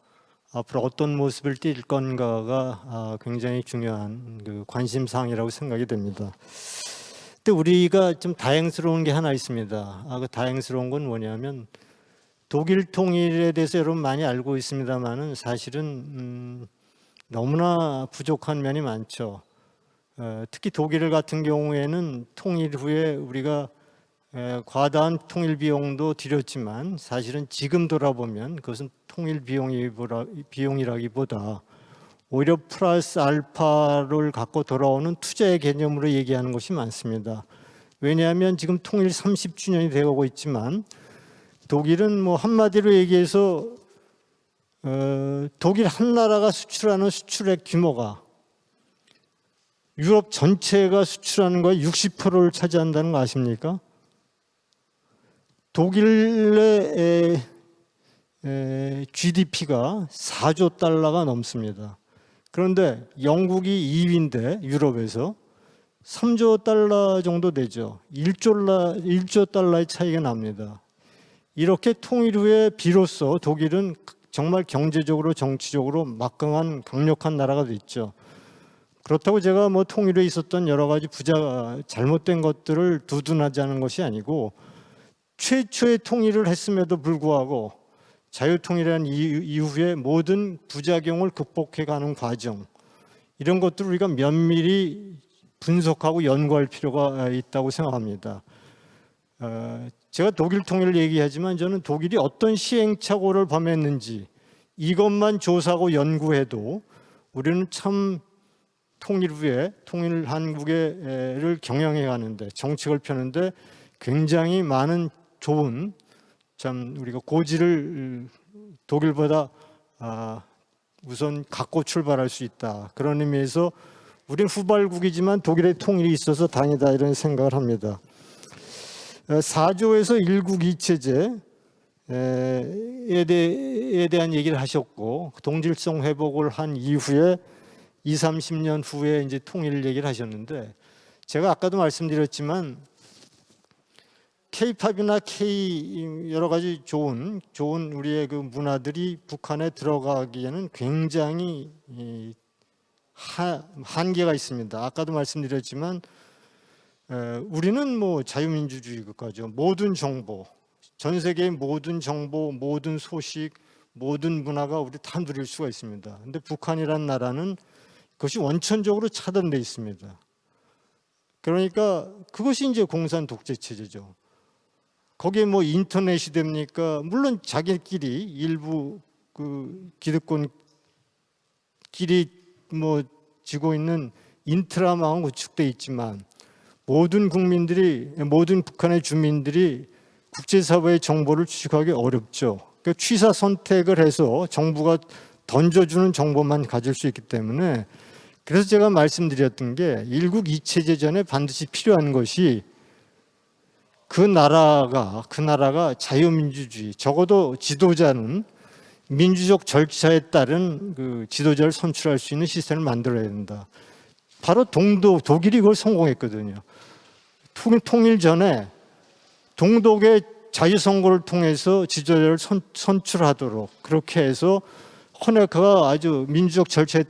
앞으로 어떤 모습을 띌 건가가 굉장히 중요한 그 관심사항이라고 생각이 됩니다. 근데 우리가 좀 다행스러운 게 하나 있습니다. 그 다행스러운 건 뭐냐면, 독일 통일에 대해서 여러분 많이 알고 있습니다만은 사실은 너무나 부족한 면이 많죠. 특히 독일 같은 경우에는 통일 후에 우리가 과다한 통일 비용도 들였지만 사실은 지금 돌아보면 그것은 통일 비용이라기보다 오히려 플러스 알파를 갖고 돌아오는 투자의 개념으로 얘기하는 것이 많습니다. 왜냐하면 지금 통일 30주년이 되고 있지만 독일은 뭐 한마디로 얘기해서 독일 한 나라가 수출하는 수출액 규모가 유럽 전체가 수출하는 거의 60%를 차지한다는 거 아십니까? 독일의 GDP가 4조 달러가 넘습니다. 그런데 영국이 2위인데 유럽에서 3조 달러 정도 되죠. 1조 달러의 차이가 납니다. 이렇게 통일 후에 비로소 독일은 정말 경제적으로 정치적으로 막강한 강력한 나라가 됐죠. 그렇다고 제가 뭐 통일에 있었던 여러 가지 잘못된 것들을 두둔하자는 것이 아니고, 최초의 통일을 했음에도 불구하고 자유통일한 이후에 모든 부작용을 극복해가는 과정, 이런 것들을 우리가 면밀히 분석하고 연구할 필요가 있다고 생각합니다. 제가 독일 통일을 얘기하지만 저는 독일이 어떤 시행착오를 범했는지 이것만 조사하고 연구해도 우리는 참 통일 후에 통일 한국을 경영해 가는데, 정책을 펴는데 굉장히 많은 좋은, 참 우리가 고지를 독일보다 우선 갖고 출발할 수 있다. 그런 의미에서 우리는 후발국이지만 독일의 통일이 있어서 다행이다, 이런 생각을 합니다. 4조에서 1국 2체제에 대한 얘기를 하셨고, 동질성 회복을 한 이후에 20, 30년 후에 이제 통일 얘기를 하셨는데, 제가 아까도 말씀드렸지만 K-팝이나 여러 가지 좋은 우리의 그 문화들이 북한에 들어가기에는 굉장히 한계가 있습니다. 아까도 말씀드렸지만 우리는 뭐 자유민주주의 국가죠. 모든 정보, 전 세계의 모든 정보, 모든 소식, 모든 문화가 우리 다 누릴 수가 있습니다. 근데 북한이란 나라는 그것이 원천적으로 차단돼 있습니다. 그러니까 그것이 이제 공산 독재 체제죠. 거기에 뭐 인터넷이 됩니까? 물론 자기끼리 일부 그 기득권끼리 뭐 지고 있는 인트라망은 구축돼 있지만 모든 북한의 주민들이 국제사회의 정보를 취득하기 어렵죠. 그러니까 취사 선택을 해서 정부가 던져주는 정보만 가질 수 있기 때문에, 그래서 제가 말씀드렸던 게 1국 2체제 전에 반드시 필요한 것이 그 나라가 자유민주주의, 적어도 지도자는 민주적 절차에 따른 그 지도자를 선출할 수 있는 시스템을 만들어야 된다. 바로 독일이 그걸 성공했거든요. 통일 전에 동독의 자유선거를 통해서 지도자를 선출하도록 그렇게 해서 호네카가 아주 민주적 절차에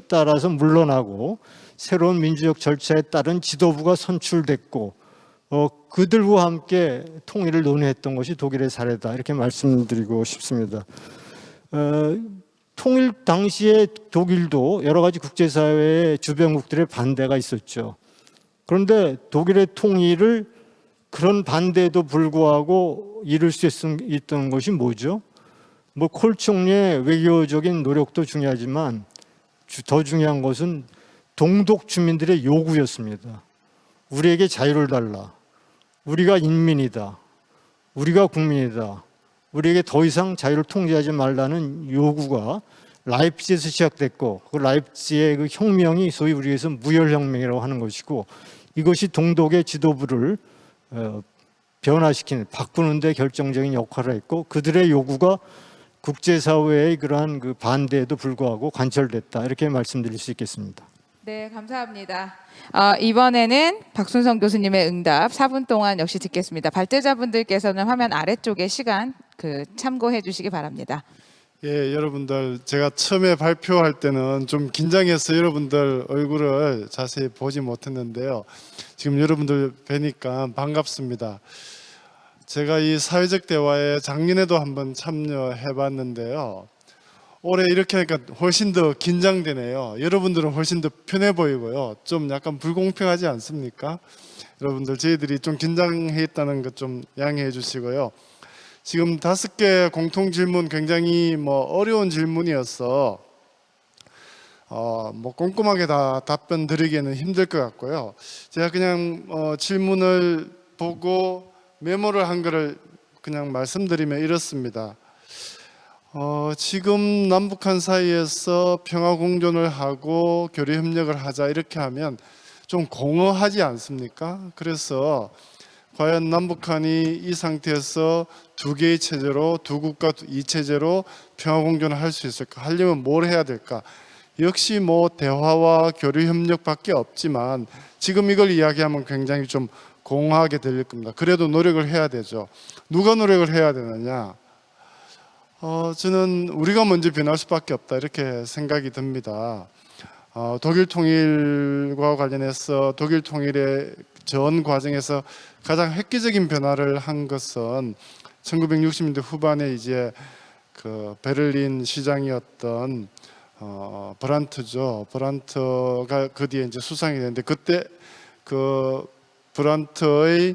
따라서 물러나고 새로운 민주적 절차에 따른 지도부가 선출됐고 그들과 함께 통일을 논의했던 것이 독일의 사례다, 이렇게 말씀드리고 싶습니다. 통일 당시에 독일도 여러 가지 국제사회의 주변국들의 반대가 있었죠. 그런데 독일의 통일을 그런 반대에도 불구하고 이룰 수 있던 것이 뭐죠? 뭐 콜 총리의 외교적인 노력도 중요하지만 더 중요한 것은 동독 주민들의 요구였습니다. 우리에게 자유를 달라. 우리가 인민이다. 우리가 국민이다. 우리에게 더 이상 자유를 통제하지 말라는 요구가 라이프치히에서 시작됐고 그 라이프치히의 그 혁명이 소위 우리에서 무열혁명이라고 하는 것이고 이것이 동독의 지도부를 변화시키는 바꾸는 데 결정적인 역할을 했고 그들의 요구가 국제사회의 그러한 그 반대에도 불구하고 관철됐다 이렇게 말씀드릴 수 있겠습니다. 네, 감사합니다. 이번에는 박순성 교수님의 응답 4분 동안 역시 듣겠습니다. 발제자분들께서는 화면 아래쪽에 시간 참고해 주시기 바랍니다. 예, 여러분들 제가 처음에 발표할 때는 좀 긴장해서 여러분들 얼굴을 자세히 보지 못했는데요. 지금 여러분들 뵈니까 반갑습니다. 제가 이 사회적 대화에 작년에도 한번 참여해 봤는데요. 올해 이렇게 하니까 훨씬 더 긴장되네요. 여러분들은 훨씬 더 편해 보이고요. 좀 약간 불공평하지 않습니까? 여러분들 저희들이 좀 긴장해 있다는 것 좀 양해해 주시고요. 지금 5개 공통 질문 굉장히 어려운 질문이어서 꼼꼼하게 다 답변 드리기에는 힘들 것 같고요. 제가 그냥 질문을 보고 메모를 한 거를 그냥 말씀드리면 이렇습니다. 지금 남북한 사이에서 평화 공존을 하고 교류 협력을 하자 이렇게 하면 좀 공허하지 않습니까? 그래서 과연 남북한이 이 상태에서 두 개의 체제로 두 국가 이 체제로 평화 공존을 할 수 있을까? 하려면 뭘 해야 될까? 역시 대화와 교류 협력밖에 없지만 지금 이걸 이야기하면 굉장히 좀 공허하게 들릴 겁니다. 그래도 노력을 해야 되죠. 누가 노력을 해야 되느냐? 저는 우리가 먼저 변할 수밖에 없다 이렇게 생각이 듭니다. 독일 통일과 관련해서 독일 통일의 전 과정에서 가장 획기적인 변화를 한 것은 1960년대 후반에 이제 그 베를린 시장이었던 브란트죠. 브란트가 그 뒤에 이제 수상이 됐는데 그때 그 브란트의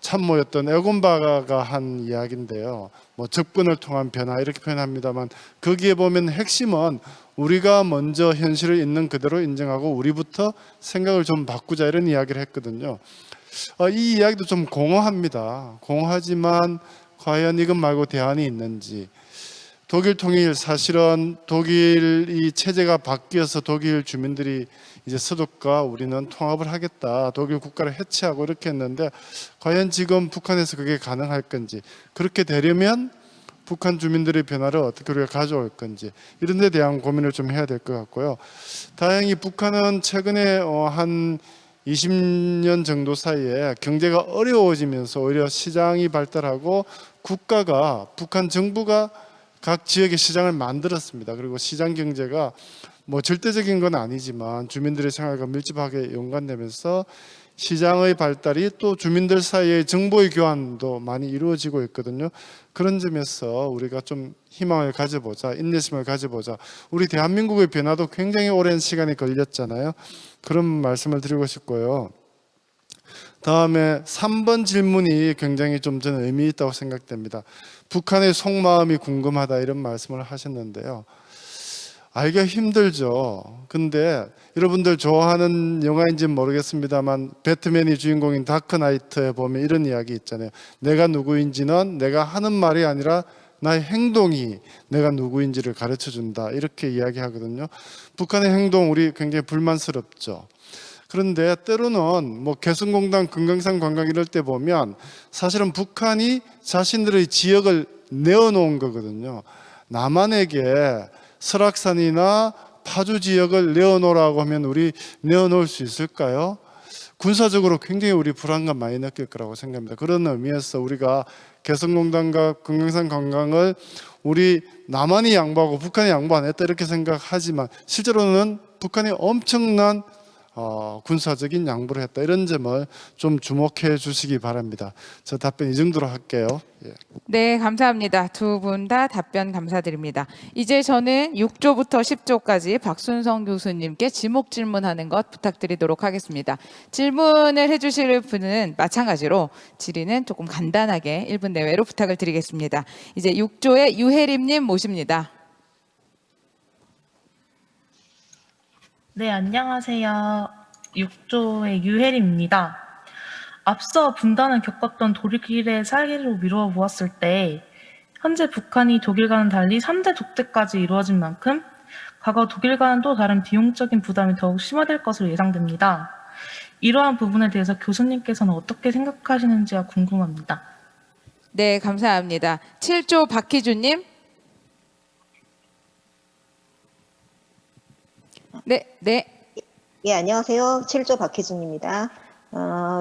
참모였던 에곤바가 한 이야기인데요. 접근을 통한 변화 이렇게 표현합니다만 거기에 보면 핵심은 우리가 먼저 현실을 있는 그대로 인정하고 우리부터 생각을 좀 바꾸자 이런 이야기를 했거든요. 이 이야기도 좀 공허합니다. 공허하지만 과연 이것 말고 대안이 있는지. 독일 통일 사실은 독일 이 체제가 바뀌어서 독일 주민들이 이제 서독과 우리는 통합을 하겠다. 독일 국가를 해체하고 이렇게 했는데 과연 지금 북한에서 그게 가능할 건지 그렇게 되려면 북한 주민들의 변화를 어떻게 우리가 가져올 건지 이런 데 대한 고민을 좀 해야 될 것 같고요. 다행히 북한은 최근에 한 20년 정도 사이에 경제가 어려워지면서 오히려 시장이 발달하고 국가가 북한 정부가 각 지역의 시장을 만들었습니다. 그리고 시장 경제가 절대적인 건 아니지만 주민들의 생활과 밀접하게 연관되면서 시장의 발달이 또 주민들 사이의 정보의 교환도 많이 이루어지고 있거든요. 그런 점에서 우리가 좀 희망을 가져보자, 인내심을 가져보자. 우리 대한민국의 변화도 굉장히 오랜 시간이 걸렸잖아요. 그런 말씀을 드리고 싶고요. 다음에 3번 질문이 굉장히 좀 저는 의미 있다고 생각됩니다. 북한의 속마음이 궁금하다 이런 말씀을 하셨는데요. 알기가 힘들죠. 근데 여러분들 좋아하는 영화인지는 모르겠습니다만 배트맨이 주인공인 다크나이트에 보면 이런 이야기 있잖아요. 내가 누구인지는 내가 하는 말이 아니라 나의 행동이 내가 누구인지를 가르쳐 준다 이렇게 이야기하거든요. 북한의 행동 우리 굉장히 불만스럽죠. 그런데 때로는 개성공단, 금강산 관광 이럴 때 보면 사실은 북한이 자신들의 지역을 내어놓은 거거든요. 남한에게 설악산이나 파주 지역을 내어놓으라고 하면 우리 내어놓을 수 있을까요? 군사적으로 굉장히 우리 불안감 많이 느낄 거라고 생각합니다. 그런 의미에서 우리가 개성공단과 금강산 관광을 우리 남한이 양보하고 북한이 양보 안 했다 이렇게 생각하지만 실제로는 북한이 엄청난 군사적인 양보를 했다 이런 점을 좀 주목해 주시기 바랍니다. 저 답변 이 정도로 할게요. 예. 네, 감사합니다. 두 분 다 답변 감사드립니다. 이제 저는 6조부터 10조까지 박순성 교수님께 지목 질문하는 것 부탁드리도록 하겠습니다. 질문을 해주실 분은 마찬가지로 질의는 조금 간단하게 1분 내외로 부탁을 드리겠습니다. 이제 6조의 유혜림님 모십니다. 네, 안녕하세요. 6조의 유혜림입니다. 앞서 분단을 겪었던 독일의 살기로 미루어 보았을 때 현재 북한이 독일과는 달리 3대 독대까지 이루어진 만큼 과거 독일과는 또 다른 비용적인 부담이 더욱 심화될 것으로 예상됩니다. 이러한 부분에 대해서 교수님께서는 어떻게 생각하시는지가 궁금합니다. 네, 감사합니다. 7조 박희준님. 네. 예, 안녕하세요. 7조 박혜준입니다.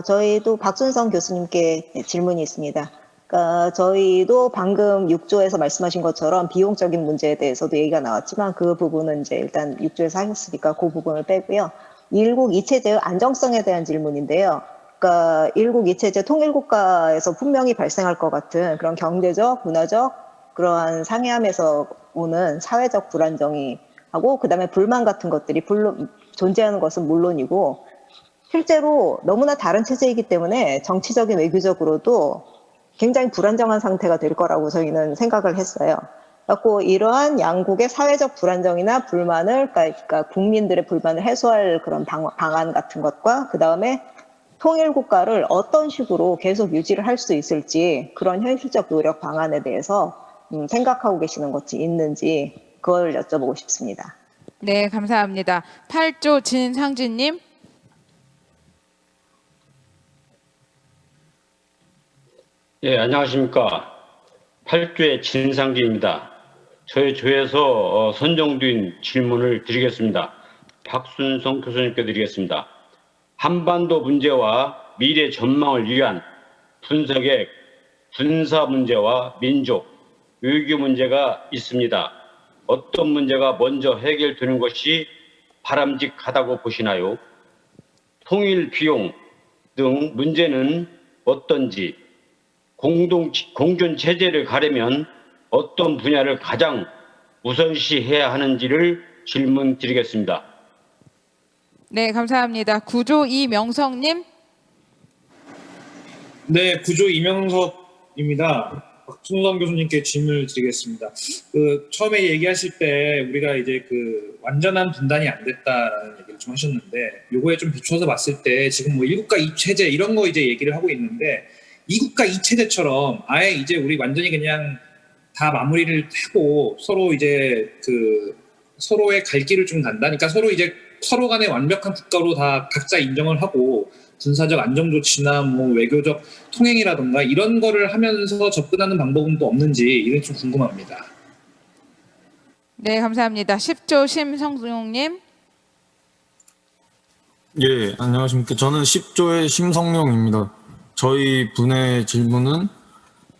저희도 박순성 교수님께 질문이 있습니다. 그러니까 저희도 방금 6조에서 말씀하신 것처럼 비용적인 문제에 대해서도 얘기가 나왔지만 그 부분은 이제 일단 6조에서 하셨으니까 그 부분을 빼고요. 일국 이체제의 안정성에 대한 질문인데요. 그러니까 일국 이체제 통일국가에서 분명히 발생할 것 같은 그런 경제적, 문화적 그러한 상해함에서 오는 사회적 불안정이 하고 그다음에 불만 같은 것들이 존재하는 것은 물론이고 실제로 너무나 다른 체제이기 때문에 정치적인 외교적으로도 굉장히 불안정한 상태가 될 거라고 저희는 생각을 했어요. 그래서 이러한 양국의 사회적 불안정이나 불만을 그러니까 국민들의 불만을 해소할 그런 방안 같은 것과 그다음에 통일 국가를 어떤 식으로 계속 유지를 할 수 있을지 그런 현실적 노력 방안에 대해서 생각하고 계시는 것이 있는지 그걸 여쭤보고 싶습니다. 네, 감사합니다. 8조 진상진님. 예, 안녕하십니까. 8조의 진상기입니다. 저희 조에서 선정된 질문을 드리겠습니다. 박순성 교수님께 드리겠습니다. 한반도 문제와 미래 전망을 위한 분석의 군사 문제와 민족, 외교 문제가 있습니다. 어떤 문제가 먼저 해결되는 것이 바람직하다고 보시나요? 통일 비용 등 문제는 어떤지, 공존 체제를 가려면 어떤 분야를 가장 우선시해야 하는지를 질문 드리겠습니다. 네, 감사합니다. 9조 이명석님. 네, 9조 이명석입니다. 박순성 교수님께 질문을 드리겠습니다. 처음에 얘기하실 때 우리가 이제 완전한 분단이 안 됐다라는 얘기를 좀 하셨는데, 요거에 좀 비춰서 봤을 때 지금 뭐 1국가 2체제 이런 거 이제 얘기를 하고 있는데, 2국가 2체제처럼 아예 이제 우리 완전히 그냥 다 마무리를 하고 서로 이제 서로의 갈 길을 좀 간다. 그러니까 서로 간에 완벽한 국가로 다 각자 인정을 하고 군사적 안정 조치나 뭐 외교적 통행이라든가 이런 거를 하면서 접근하는 방법은 또 없는지 이게 좀 궁금합니다. 네, 감사합니다. 10조 심성용님. 예, 안녕하십니까. 저는 10조의 심성룡입니다. 저희 분의 질문은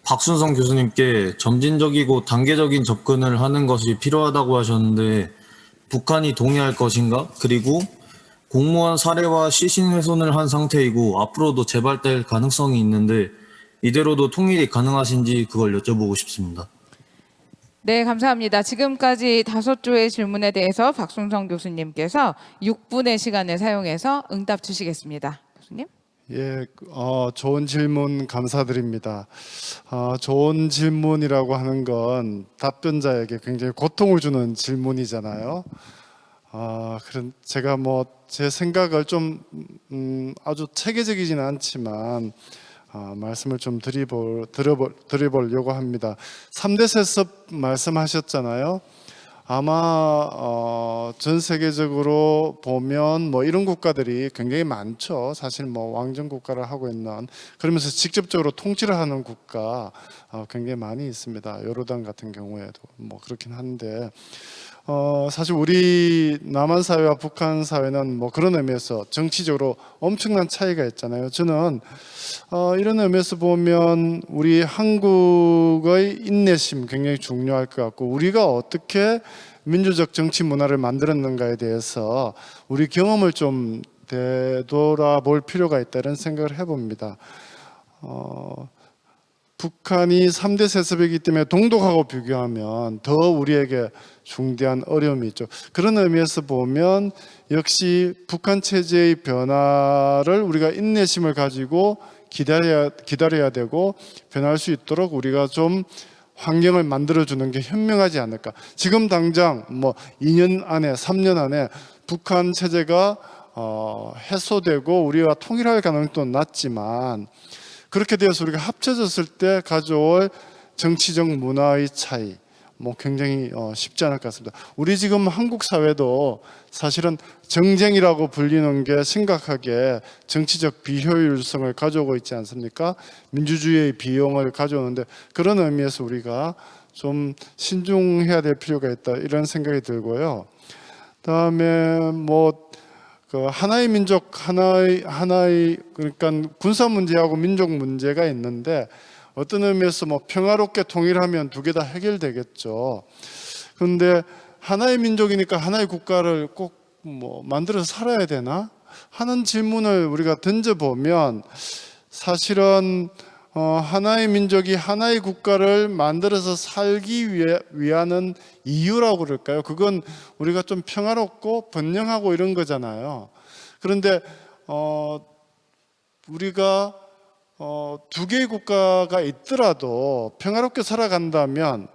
박순성 교수님께 점진적이고 단계적인 접근을 하는 것이 필요하다고 하셨는데 북한이 동의할 것인가? 그리고 공무원 살해와 시신 훼손을 한 상태이고 앞으로도 재발될 가능성이 있는데 이대로도 통일이 가능하신지 그걸 여쭤보고 싶습니다. 네, 감사합니다. 지금까지 5조의 질문에 대해서 박순성 교수님께서 6분의 시간을 사용해서 응답 주시겠습니다. 교수님. 예, 좋은 질문 감사드립니다. 좋은 질문이라고 하는 건 답변자에게 굉장히 고통을 주는 질문이잖아요. 그런 제가 뭐 제 생각을 좀 아주 체계적이지는 않지만 말씀을 좀 드려보려고 합니다. 3대 세습 말씀하셨잖아요. 아마 전 세계적으로 보면 뭐 이런 국가들이 굉장히 많죠. 사실 뭐 왕정 국가를 하고 있는, 그러면서 직접적으로 통치를 하는 국가 굉장히 많이 있습니다. 요르단 같은 경우에도 뭐 그렇긴 한데 사실 우리 남한 사회와 북한 사회는 뭐 그런 의미에서 정치적으로 엄청난 차이가 있잖아요. 저는 이런 의미에서 보면 우리 한국의 인내심 굉장히 중요할 것 같고, 우리가 어떻게 민주적 정치 문화를 만들었는가에 대해서 우리 경험을 좀 되돌아볼 필요가 있다, 이런 생각을 해봅니다. 북한이 3대 세습이기 때문에 동독하고 비교하면 더 우리에게 중대한 어려움이 있죠. 그런 의미에서 보면 역시 북한 체제의 변화를 우리가 인내심을 가지고 기다려야 되고 변할 수 있도록 우리가 좀 환경을 만들어주는 게 현명하지 않을까. 지금 당장 뭐 2년 안에 3년 안에 북한 체제가 해소되고 우리와 통일할 가능성도 낮지만, 그렇게 되어서 우리가 합쳐졌을 때 가져올 정치적 문화의 차이, 뭐 굉장히 쉽지 않을 것 같습니다. 우리 지금 한국 사회도 사실은 정쟁이라고 불리는 게 심각하게 정치적 비효율성을 가져오고 있지 않습니까? 민주주의의 비용을 가져오는데, 그런 의미에서 우리가 좀 신중해야 될 필요가 있다, 이런 생각이 들고요. 그다음에 뭐 그 하나의 민족, 하나의 그러니까 군사 문제하고 민족 문제가 있는데, 어떤 의미에서 뭐 평화롭게 통일하면 두 개 다 해결되겠죠. 그런데 하나의 민족이니까 하나의 국가를 꼭 뭐 만들어서 살아야 되나 하는 질문을 우리가 던져보면, 사실은 하나의 민족이 하나의 국가를 만들어서 살기 위하는 이유라고 그럴까요? 그건 우리가 좀 평화롭고 번영하고 이런 거잖아요. 그런데 우리가 두 개의 국가가 있더라도 평화롭게 살아간다면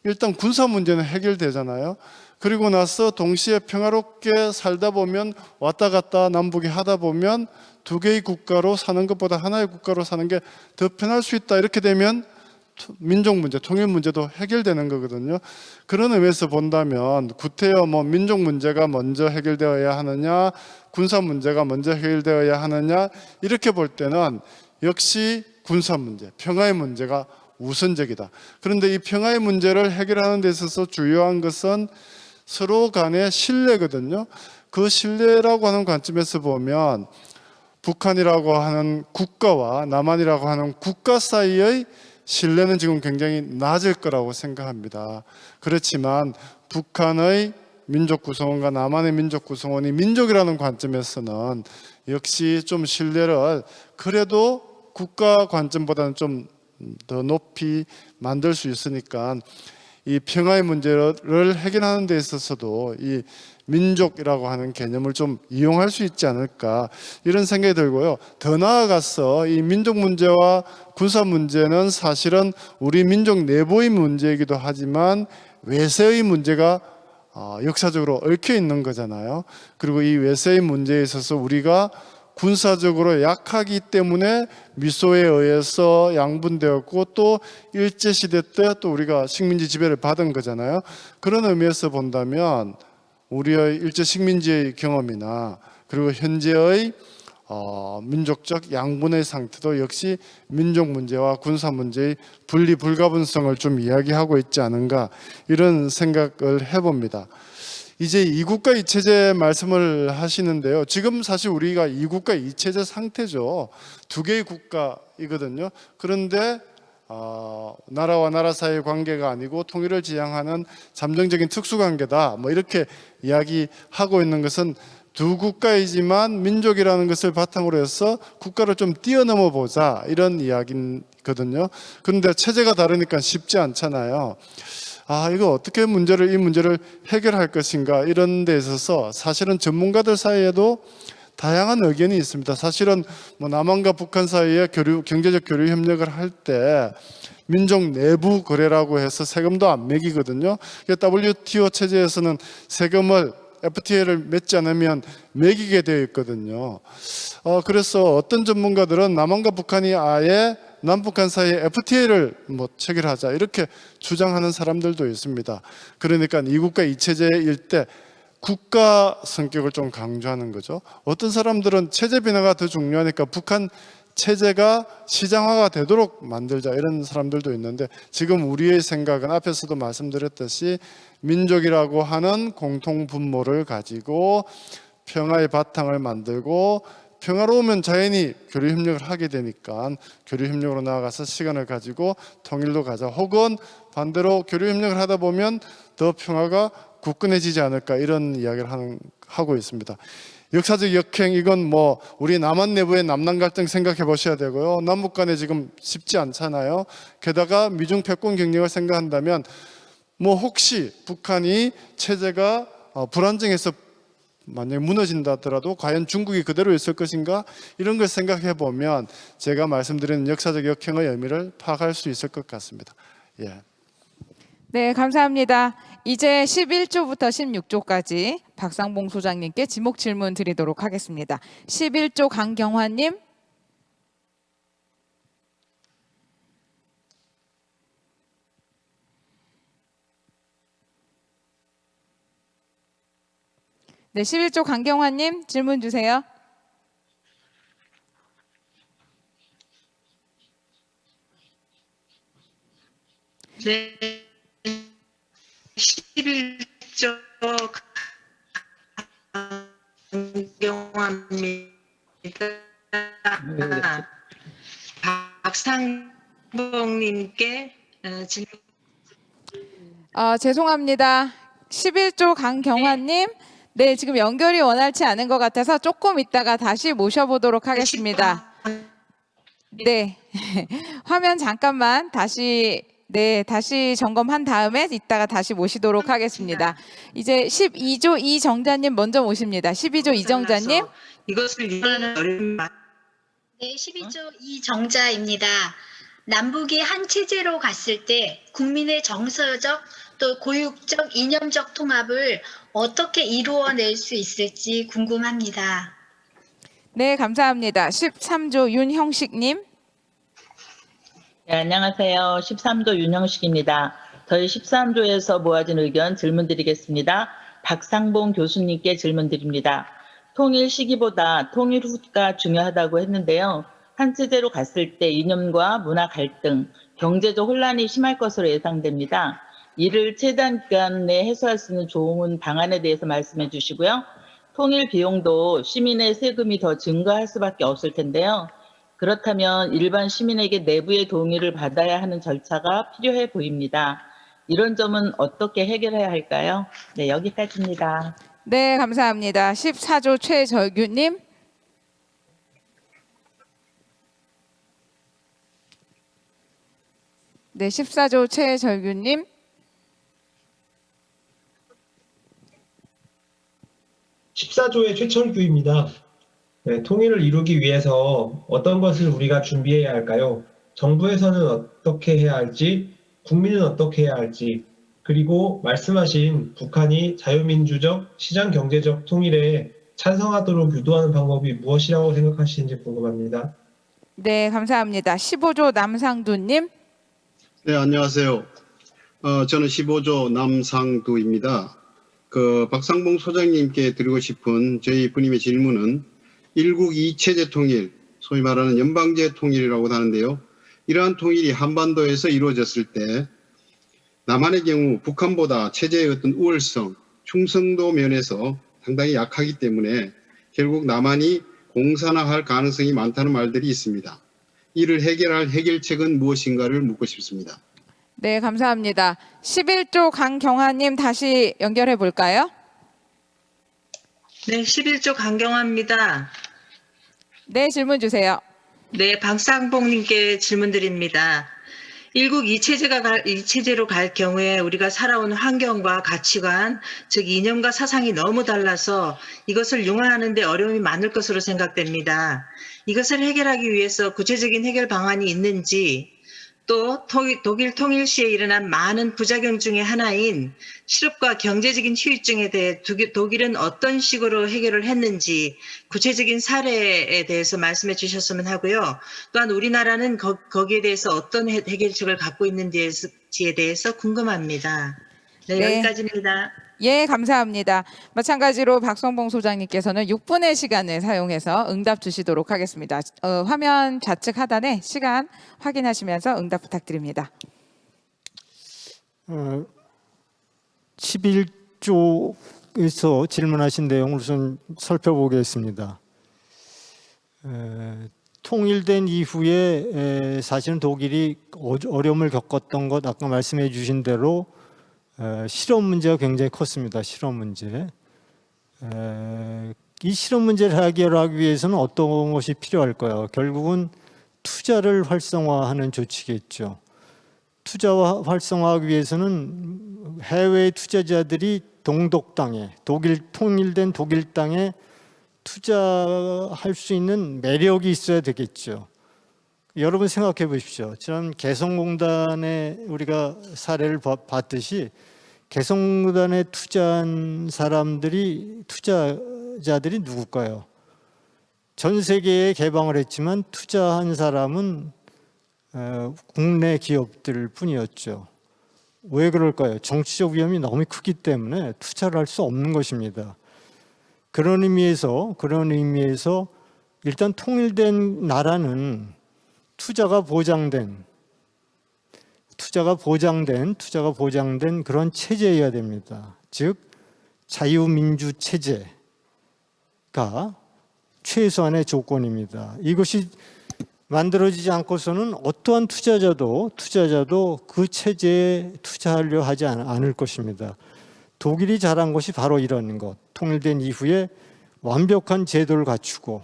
일단 군사 문제는 해결되잖아요. 그리고 나서 동시에 평화롭게 살다 보면 왔다 갔다 남북이 하다 보면 두 개의 국가로 사는 것보다 하나의 국가로 사는 게 더 편할 수 있다. 이렇게 되면 민족 문제, 통일 문제도 해결되는 거거든요. 그런 의미에서 본다면 구태여 뭐 민족 문제가 먼저 해결되어야 하느냐, 군사 문제가 먼저 해결되어야 하느냐, 이렇게 볼 때는 역시 군사 문제, 평화의 문제가 우선적이다. 그런데 이 평화의 문제를 해결하는 데 있어서 중요한 것은 서로 간의 신뢰거든요. 그 신뢰라고 하는 관점에서 보면 북한이라고 하는 국가와 남한이라고 하는 국가 사이의 신뢰는 지금 굉장히 낮을 거라고 생각합니다. 그렇지만 북한의 민족 구성원과 남한의 민족 구성원이 민족이라는 관점에서는 역시 좀 신뢰를 그래도 국가 관점보다는 좀 더 높이 만들 수 있으니까 이 평화의 문제를 해결하는 데 있어서도 이 민족이라고 하는 개념을 좀 이용할 수 있지 않을까, 이런 생각이 들고요. 더 나아가서 이 민족 문제와 군사 문제는 사실은 우리 민족 내부의 문제이기도 하지만 외세의 문제가 역사적으로 얽혀 있는 거잖아요. 그리고 이 외세의 문제에 있어서 우리가 군사적으로 약하기 때문에 미소에 의해서 양분되었고, 또 일제시대 때 또 우리가 식민지 지배를 받은 거잖아요. 그런 의미에서 본다면 우리의 일제 식민지의 경험이나 그리고 현재의 민족적 양분의 상태도 역시 민족 문제와 군사 문제의 분리 불가분성을 좀 이야기하고 있지 않은가, 이런 생각을 해봅니다. 이제 이국가 이체제 말씀을 하시는데요. 지금 사실 우리가 이국가 이체제 상태죠. 두 개의 국가이거든요. 그런데 나라와 나라 사이의 관계가 아니고 통일을 지향하는 잠정적인 특수관계다, 뭐 이렇게 이야기하고 있는 것은 두 국가이지만 민족이라는 것을 바탕으로 해서 국가를 좀 뛰어넘어 보자, 이런 이야기거든요. 그런데 체제가 다르니까 쉽지 않잖아요. 이거 어떻게 이 문제를 해결할 것인가, 이런 데 있어서 사실은 전문가들 사이에도 다양한 의견이 있습니다. 사실은 뭐 남한과 북한 사이에 경제적 교류 협력을 할 때 민족 내부 거래라고 해서 세금도 안 매기거든요. WTO 체제에서는 세금을 FTA를 맺지 않으면 매기게 되어 있거든요. 그래서 어떤 전문가들은 남한과 북한이 아예 남북한 사이에 FTA를 뭐 체결하자, 이렇게 주장하는 사람들도 있습니다. 그러니까 이국가 이체제일 때 국가 성격을 좀 강조하는 거죠. 어떤 사람들은 체제 변화가 더 중요하니까 북한 체제가 시장화가 되도록 만들자, 이런 사람들도 있는데, 지금 우리의 생각은 앞에서도 말씀드렸듯이 민족이라고 하는 공통 분모를 가지고 평화의 바탕을 만들고, 평화로우면 자연히 교류협력을 하게 되니까 교류협력으로 나아가서 시간을 가지고 통일로 가자, 혹은 반대로 교류협력을 하다 보면 더 평화가 굳건해지지 않을까, 이런 이야기를 하고 있습니다. 역사적 역행, 이건 뭐 우리 남한 내부의 남남 갈등 생각해 보셔야 되고요. 남북 간에 지금 쉽지 않잖아요. 게다가 미중 패권 경쟁을 생각한다면 뭐 혹시 북한이 체제가 불안정해서 만약에 무너진다 하더라도 과연 중국이 그대로 있을 것인가, 이런 걸 생각해 보면 제가 말씀드린 역사적 역행의 의미를 파악할 수 있을 것 같습니다. 예. 네, 감사합니다. 이제 11조부터 16조까지 박상봉 소장님께 지목 질문 드리도록 하겠습니다. 11조 강경환님. 네, 11조 강경화님 질문 주세요. 네, 11조 강경화입니다. 박상봉님께 질문. 죄송합니다. 11조 강경화님. 네, 지금 연결이 원활치 않은 것 같아서 조금 있다가 다시 모셔보도록 하겠습니다. 네, 화면 잠깐만 다시 점검한 다음에 이따가 다시 모시도록 하겠습니다. 이제 12조 이정자님 먼저 모십니다. 12조 이정자님. 이것을 이해하는 어려움이 네, 12조 이정자입니다. 남북이 한 체제로 갔을 때 국민의 정서적 또 고육적 이념적 통합을 어떻게 이루어낼 수 있을지 궁금합니다. 네, 감사합니다. 13조 윤형식님. 네, 안녕하세요. 13조 윤형식입니다. 저희 13조에서 모아진 의견 질문드리겠습니다. 박상봉 교수님께 질문드립니다. 통일 시기보다 통일 후가 중요하다고 했는데요. 한 체제로 갔을 때 이념과 문화 갈등, 경제적 혼란이 심할 것으로 예상됩니다. 이를 최단 기간 내에 해소할 수 있는 좋은 방안에 대해서 말씀해 주시고요. 통일 비용도 시민의 세금이 더 증가할 수밖에 없을 텐데요. 그렇다면 일반 시민에게 내부의 동의를 받아야 하는 절차가 필요해 보입니다. 이런 점은 어떻게 해결해야 할까요? 네, 여기까지입니다. 네, 감사합니다. 14조 최절규님. 네, 14조 최절규님. (14조의) 최철규입니다. 네, 통일을 이루기 위해서 어떤 것을 우리가 준비해야 할까요? 정부에서는 어떻게 해야 할지, 국민은 어떻게 해야 할지, 그리고 말씀하신 북한이 자유민주적, 시장경제적 통일에 찬성하도록 유도하는 방법이 무엇이라고 생각하시는지 궁금합니다. 네, 감사합니다. 15조 남상두님. 네, 안녕하세요. 저는 15조 남상두입니다. 박상봉 소장님께 드리고 싶은 저희 부님의 질문은 일국 이체제 통일, 소위 말하는 연방제 통일이라고 하는데요. 이러한 통일이 한반도에서 이루어졌을 때 남한의 경우 북한보다 체제의 어떤 우월성, 충성도 면에서 상당히 약하기 때문에 결국 남한이 공산화할 가능성이 많다는 말들이 있습니다. 이를 해결할 해결책은 무엇인가를 묻고 싶습니다. 네, 감사합니다. 11조 강경화님 다시 연결해 볼까요? 네, 11조 강경화입니다. 네, 질문 주세요. 네, 박상봉님께 질문드립니다. 일국 이체제로 갈 경우에 우리가 살아온 환경과 가치관, 즉 이념과 사상이 너무 달라서 이것을 융화하는 데 어려움이 많을 것으로 생각됩니다. 이것을 해결하기 위해서 구체적인 해결 방안이 있는지, 또 독일 통일 시에 일어난 많은 부작용 중에 하나인 실업과 경제적인 후유증에 대해 독일은 어떤 식으로 해결을 했는지 구체적인 사례에 대해서 말씀해 주셨으면 하고요. 또한 우리나라는 거기에 대해서 어떤 해결책을 갖고 있는지에 대해서 궁금합니다. 네, 여기까지입니다. 예, 감사합니다. 마찬가지로 박성봉 소장님께서는 6분의 시간을 사용해서 응답 주시도록 하겠습니다. 화면 좌측 하단에 시간 확인하시면서 응답 부탁드립니다. 11조에서 질문하신 내용을 우선 살펴보겠습니다. 통일된 이후에 사실은 독일이 어려움을 겪었던 것 아까 말씀해 주신 대로 실업 문제가 굉장히 컸습니다. 실업 문제. 이 실업 문제를 해결하기 위해서는 어떤 것이 필요할까요? 결국은 투자를 활성화하는 조치겠죠. 투자와 활성화하기 위해서는 해외 투자자들이 동독 땅에, 통일된 독일 땅에 투자할 수 있는 매력이 있어야 되겠죠. 여러분 생각해 보십시오. 지난 개성공단에 우리가 사례를 봤듯이 개성공단에 투자한 투자자들이 누굴까요? 전 세계에 개방을 했지만 투자한 사람은 국내 기업들 뿐이었죠. 왜 그럴까요? 정치적 위험이 너무 크기 때문에 투자를 할 수 없는 것입니다. 그런 의미에서 일단 통일된 나라는 투자가 보장된 그런 체제여야 됩니다. 즉 자유민주 체제가 최소한의 조건입니다. 이것이 만들어지지 않고서는 어떠한 투자자도 그 체제에 투자하려 하지 않을 것입니다. 독일이 잘한 것이 바로 이런 것. 통일된 이후에 완벽한 제도를 갖추고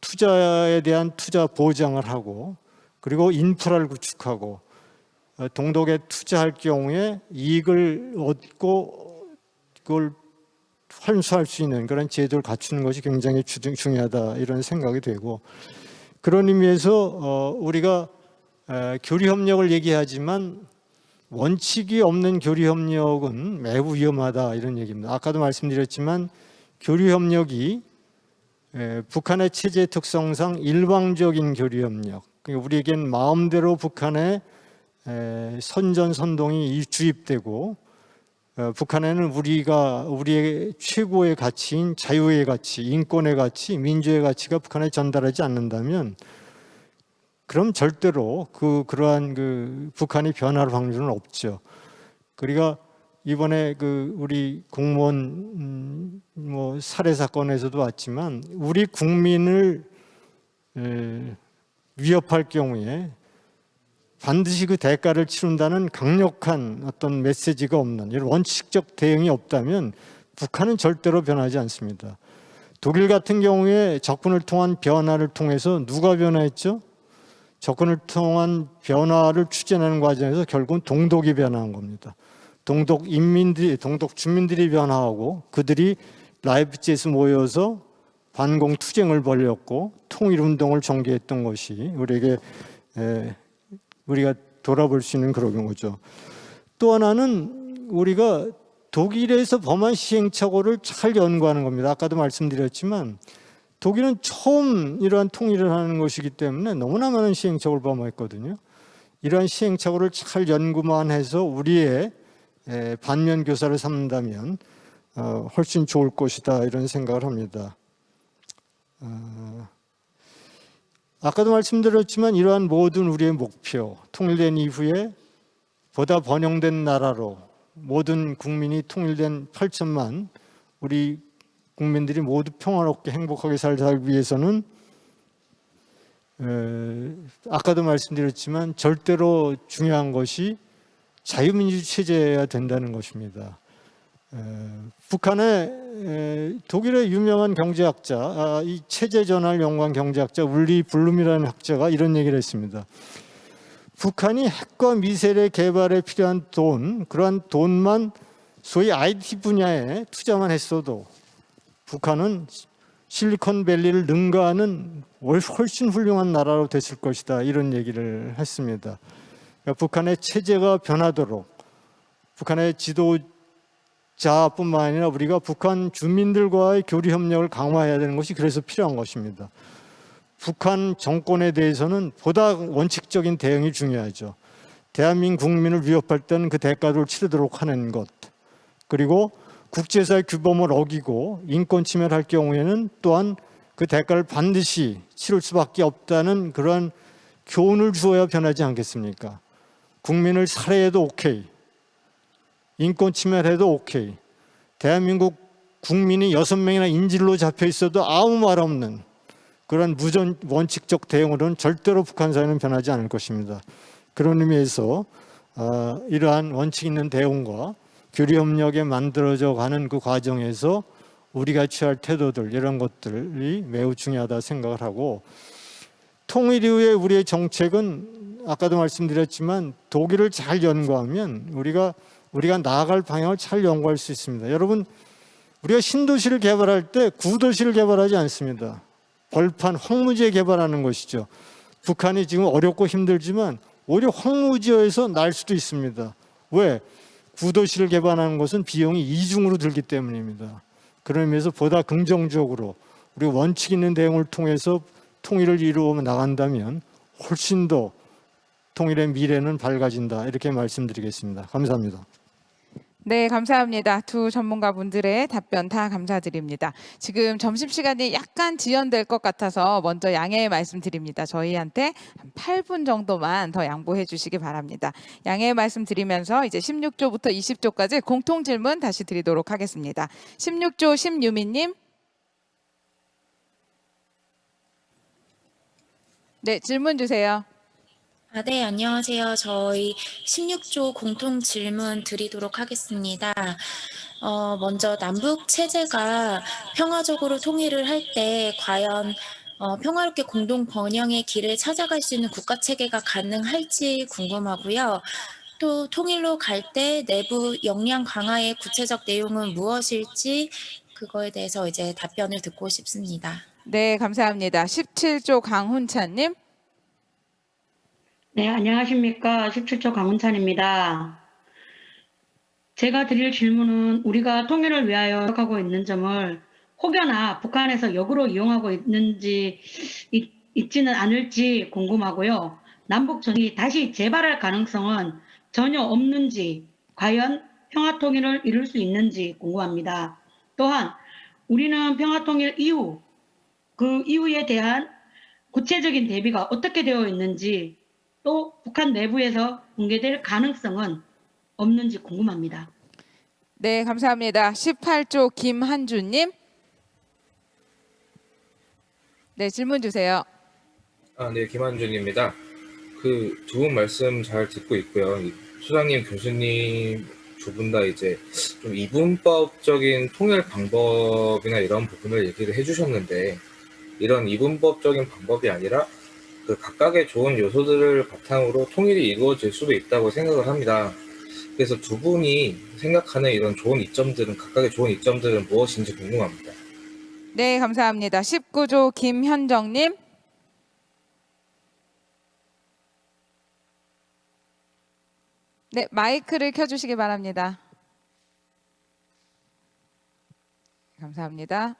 투자에 대한 투자 보장을 하고 그리고 인프라를 구축하고 동독에 투자할 경우에 이익을 얻고 그걸 환수할 수 있는 그런 제도를 갖추는 것이 굉장히 중요하다 이런 생각이 되고, 그런 의미에서 우리가 교류협력을 얘기하지만 원칙이 없는 교류협력은 매우 위험하다 이런 얘기입니다. 아까도 말씀드렸지만 교류협력이 북한의 체제 특성상 일방적인 교류협력, 그러니까 우리에겐 마음대로 북한의 선전선동이 주입되고 북한에는 우리의 최고의 가치인 자유의 가치, 인권의 가치, 민주의 가치가 북한에 전달하지 않는다면 그럼 절대로 그러한 북한이 변할 확률은 없죠. 그러니까 이번에 우리 공무원 살해 사건에서도 왔지만 우리 국민을 위협할 경우에 반드시 그 대가를 치른다는 강력한 어떤 메시지가 없는 이런 원칙적 대응이 없다면 북한은 절대로 변하지 않습니다. 독일 같은 경우에 적군을 통한 변화를 통해서 누가 변화했죠? 적군을 통한 변화를 추진하는 과정에서 결국은 동독이 변화한 겁니다. 동독 주민들이 변화하고 그들이 라이프치히에서 모여서 반공 투쟁을 벌였고 통일운동을 전개했던 것이 우리가 돌아볼 수 있는 그런 거죠. 또 하나는 우리가 독일에서 범한 시행착오를 잘 연구하는 겁니다. 아까도 말씀드렸지만 독일은 처음 이러한 통일을 하는 것이기 때문에 너무나 많은 시행착오를 범했거든요. 이러한 시행착오를 잘 연구만 해서 우리의 반면 교사를 삼는다면 훨씬 좋을 것이다 이런 생각을 합니다. 아까도 말씀드렸지만 이러한 모든 우리의 목표, 통일된 이후에 보다 번영된 나라로 모든 국민이 통일된 8천만 우리 국민들이 모두 평화롭게 행복하게 살기 위해서는 아까도 말씀드렸지만 절대로 중요한 것이 자유민주 체제여야 된다는 것입니다. 독일의 유명한 경제학자, 이 체제 전환을 연구한 경제학자 울리 블룸이라는 학자가 이런 얘기를 했습니다. 북한이 핵과 미사일의 개발에 필요한 그러한 돈만 소위 IT 분야에 투자만 했어도 북한은 실리콘밸리를 능가하는 훨씬 훌륭한 나라로 됐을 것이다 이런 얘기를 했습니다. 그러니까 북한의 체제가 변하도록 북한의 지도자뿐만 아니라 우리가 북한 주민들과의 교류 협력을 강화해야 되는 것이 그래서 필요한 것입니다. 북한 정권에 대해서는 보다 원칙적인 대응이 중요하죠. 대한민국 국민을 위협할 때는 그 대가를 치르도록 하는 것, 그리고 국제사회 규범을 어기고 인권 침해를 할 경우에는 또한 그 대가를 반드시 치를 수밖에 없다는 그런 교훈을 주어야 변하지 않겠습니까? 국민을 살해해도 오케이, 인권 침해를 해도 오케이, 대한민국 국민이 6명이나 인질로 잡혀 있어도 아무 말 없는 그런 원칙적 대응으로는 절대로 북한 사회는 변하지 않을 것입니다. 그런 의미에서 이러한 원칙 있는 대응과 교류협력에 만들어져 가는 그 과정에서 우리가 취할 태도들 이런 것들이 매우 중요하다 생각을 하고, 통일 이후에 우리의 정책은 아까도 말씀드렸지만 독일을 잘 연구하면 우리가 나아갈 방향을 잘 연구할 수 있습니다. 여러분, 우리가 신도시를 개발할 때 구도시를 개발하지 않습니다. 벌판, 황무지에 개발하는 것이죠. 북한이 지금 어렵고 힘들지만 오히려 황무지에서 날 수도 있습니다. 왜? 구도시를 개발하는 것은 비용이 이중으로 들기 때문입니다. 그런 의미에서 보다 긍정적으로 우리 원칙 있는 대응을 통해서 통일을 이루어 나간다면 훨씬 더 통일의 미래는 밝아진다 이렇게 말씀드리겠습니다. 감사합니다. 네, 감사합니다. 두 전문가분들의 답변 다 감사드립니다. 지금 점심시간이 약간 지연될 것 같아서 먼저 양해 말씀드립니다. 저희한테 한 8분 정도만 더 양보해 주시기 바랍니다. 양해 말씀드리면서 이제 16조부터 20조까지 공통 질문 다시 드리도록 하겠습니다. 16조 심유미님. 네, 질문 주세요. 네, 안녕하세요. 저희 16조 공통 질문 드리도록 하겠습니다. 먼저 남북 체제가 평화적으로 통일을 할 때 과연 평화롭게 공동 번영의 길을 찾아갈 수 있는 국가 체계가 가능할지 궁금하고요. 또 통일로 갈 때 내부 역량 강화의 구체적 내용은 무엇일지 그거에 대해서 이제 답변을 듣고 싶습니다. 네, 감사합니다. 17조 강훈찬님. 네, 안녕하십니까. 17조 강훈찬입니다. 제가 드릴 질문은 우리가 통일을 위하여 노력하고 있는 점을 혹여나 북한에서 역으로 이용하고 있지는 않을지 궁금하고요. 남북 전이 다시 재발할 가능성은 전혀 없는지, 과연 평화 통일을 이룰 수 있는지 궁금합니다. 또한 우리는 평화 통일 이후, 그 이후에 대한 구체적인 대비가 어떻게 되어 있는지, 또 북한 내부에서 공개될 가능성은 없는지 궁금합니다. 네, 감사합니다. 18조 김한주님. 네, 질문 주세요. 네, 김한준입니다. 그 두 분 말씀 잘 듣고 있고요. 소장님, 교수님 두 분 다 이제 좀 이분법적인 통일 방법이나 이런 부분을 얘기를 해주셨는데, 이런 이분법적인 방법이 아니라 그 각각의 좋은 요소들을 바탕으로 통일이 이루어질 수도 있다고 생각을 합니다. 그래서 두 분이 생각하는 이런 좋은 이점들은, 각각의 좋은 이점들은 무엇인지 궁금합니다. 네, 감사합니다. 19조 김현정님. 네, 마이크를 켜주시기 바랍니다. 감사합니다.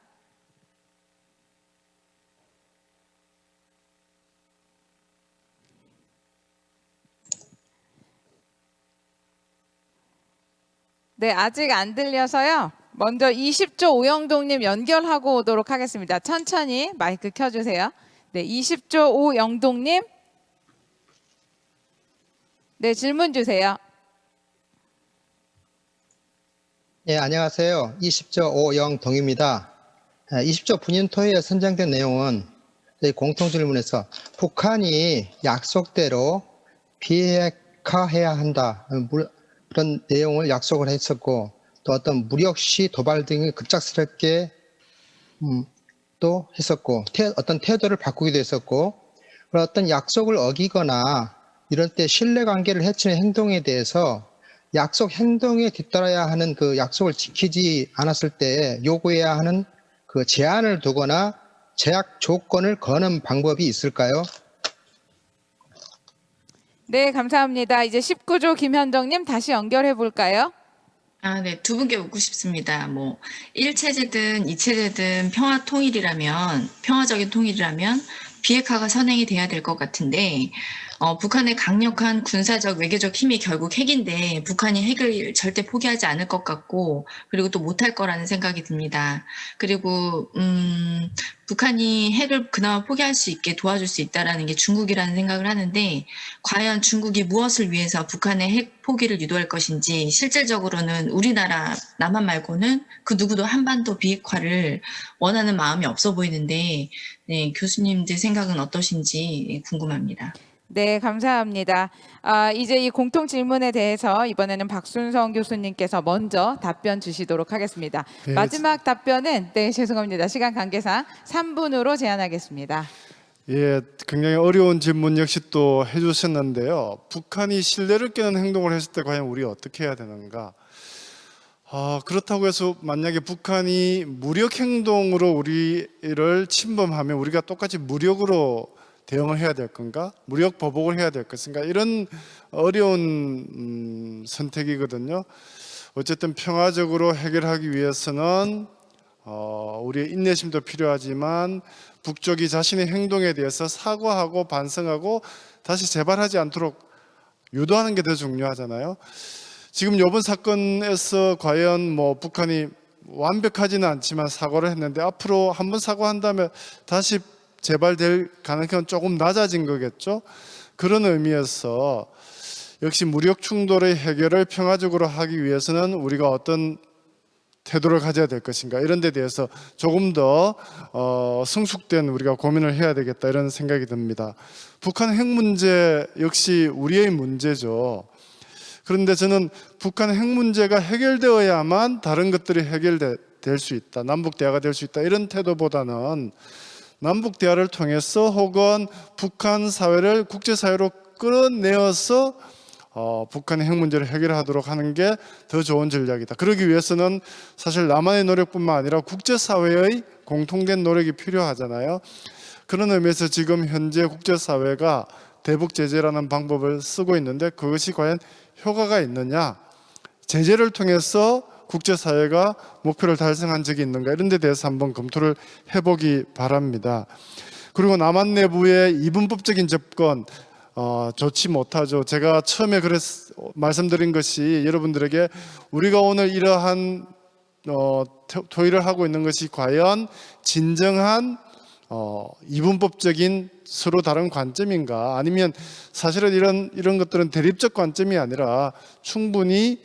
네, 아직 안 들려서요. 먼저 20조 오영동님 연결하고 오도록 하겠습니다. 천천히 마이크 켜주세요. 네, 20조 오영동님. 네, 질문 주세요. 네, 안녕하세요. 20조 오영동입니다. 20조 분인토의에 선정된 내용은 저희 공통질문에서 북한이 약속대로 비핵화해야 한다. 그런 내용을 약속을 했었고, 또 어떤 무력 시 도발 등을 급작스럽게 또 했었고, 어떤 태도를 바꾸기도 했었고, 그런 어떤 약속을 어기거나 이럴 때 신뢰관계를 해치는 행동에 대해서 약속 행동에 뒤따라야 하는 그 약속을 지키지 않았을 때 요구해야 하는 그 제한을 두거나 제약 조건을 거는 방법이 있을까요? 네, 감사합니다. 이제 19조 김현정님 다시 연결해 볼까요? 네, 두 분께 묻고 싶습니다. 뭐 1체제든 2체제든 평화적인 통일이라면 비핵화가 선행이 돼야 될 것 같은데, 북한의 강력한 군사적 외교적 힘이 결국 핵인데 북한이 핵을 절대 포기하지 않을 것 같고, 그리고 또 못할 거라는 생각이 듭니다. 그리고 북한이 핵을 그나마 포기할 수 있게 도와줄 수 있다라는 게 중국이라는 생각을 하는데, 과연 중국이 무엇을 위해서 북한의 핵 포기를 유도할 것인지, 실질적으로는 우리나라 남한 말고는 그 누구도 한반도 비핵화를 원하는 마음이 없어 보이는데, 네, 교수님들 생각은 어떠신지 궁금합니다. 네, 감사합니다. 이제 이 공통 질문에 대해서 이번에는 박순성 교수님께서 먼저 답변 주시도록 하겠습니다. 네, 마지막 답변은 죄송합니다. 시간 관계상 3분으로 제한하겠습니다. 예, 굉장히 어려운 질문 역시 또 해주셨는데요. 북한이 신뢰를 깨는 행동을 했을 때 과연 우리가 어떻게 해야 되는가? 그렇다고 해서 만약에 북한이 무력 행동으로 우리를 침범하면 우리가 똑같이 무력으로 대응을 해야 될 건가? 무력 보복을 해야 될 것인가? 이런 어려운 선택이거든요. 어쨌든 평화적으로 해결하기 위해서는 우리의 인내심도 필요하지만 북쪽이 자신의 행동에 대해서 사과하고 반성하고 다시 재발하지 않도록 유도하는 게 더 중요하잖아요. 지금 이번 사건에서 과연 뭐 북한이 완벽하지는 않지만 사과를 했는데 앞으로 한번 사과한 다음에 다시 재발될 가능성은 조금 낮아진 거겠죠. 그런 의미에서 역시 무력 충돌의 해결을 평화적으로 하기 위해서는 우리가 어떤 태도를 가져야 될 것인가, 이런 데 대해서 조금 더 성숙된 우리가 고민을 해야 되겠다, 이런 생각이 듭니다. 북한 핵 문제 역시 우리의 문제죠. 그런데 저는 북한 핵 문제가 해결되어야만 다른 것들이 해결될 수 있다, 남북 대화가 될 수 있다, 이런 태도보다는 남북 대화를 통해서 혹은 북한 사회를 국제사회로 끌어내어서 북한의 핵 문제를 해결하도록 하는 게 더 좋은 전략이다. 그러기 위해서는 사실 남한의 노력뿐만 아니라 국제사회의 공통된 노력이 필요하잖아요. 그런 의미에서 지금 현재 국제사회가 대북 제재라는 방법을 쓰고 있는데 그것이 과연 효과가 있느냐, 제재를 통해서 국제사회가 목표를 달성한 적이 있는가, 이런 데 대해서 한번 검토를 해보기 바랍니다. 그리고 남한 내부의 이분법적인 접근 좋지 못하죠. 제가 처음에 말씀드린 것이 여러분들에게 우리가 오늘 이러한 토의를 하고 있는 것이 과연 진정한 이분법적인 서로 다른 관점인가, 아니면 사실은 이런 것들은 대립적 관점이 아니라 충분히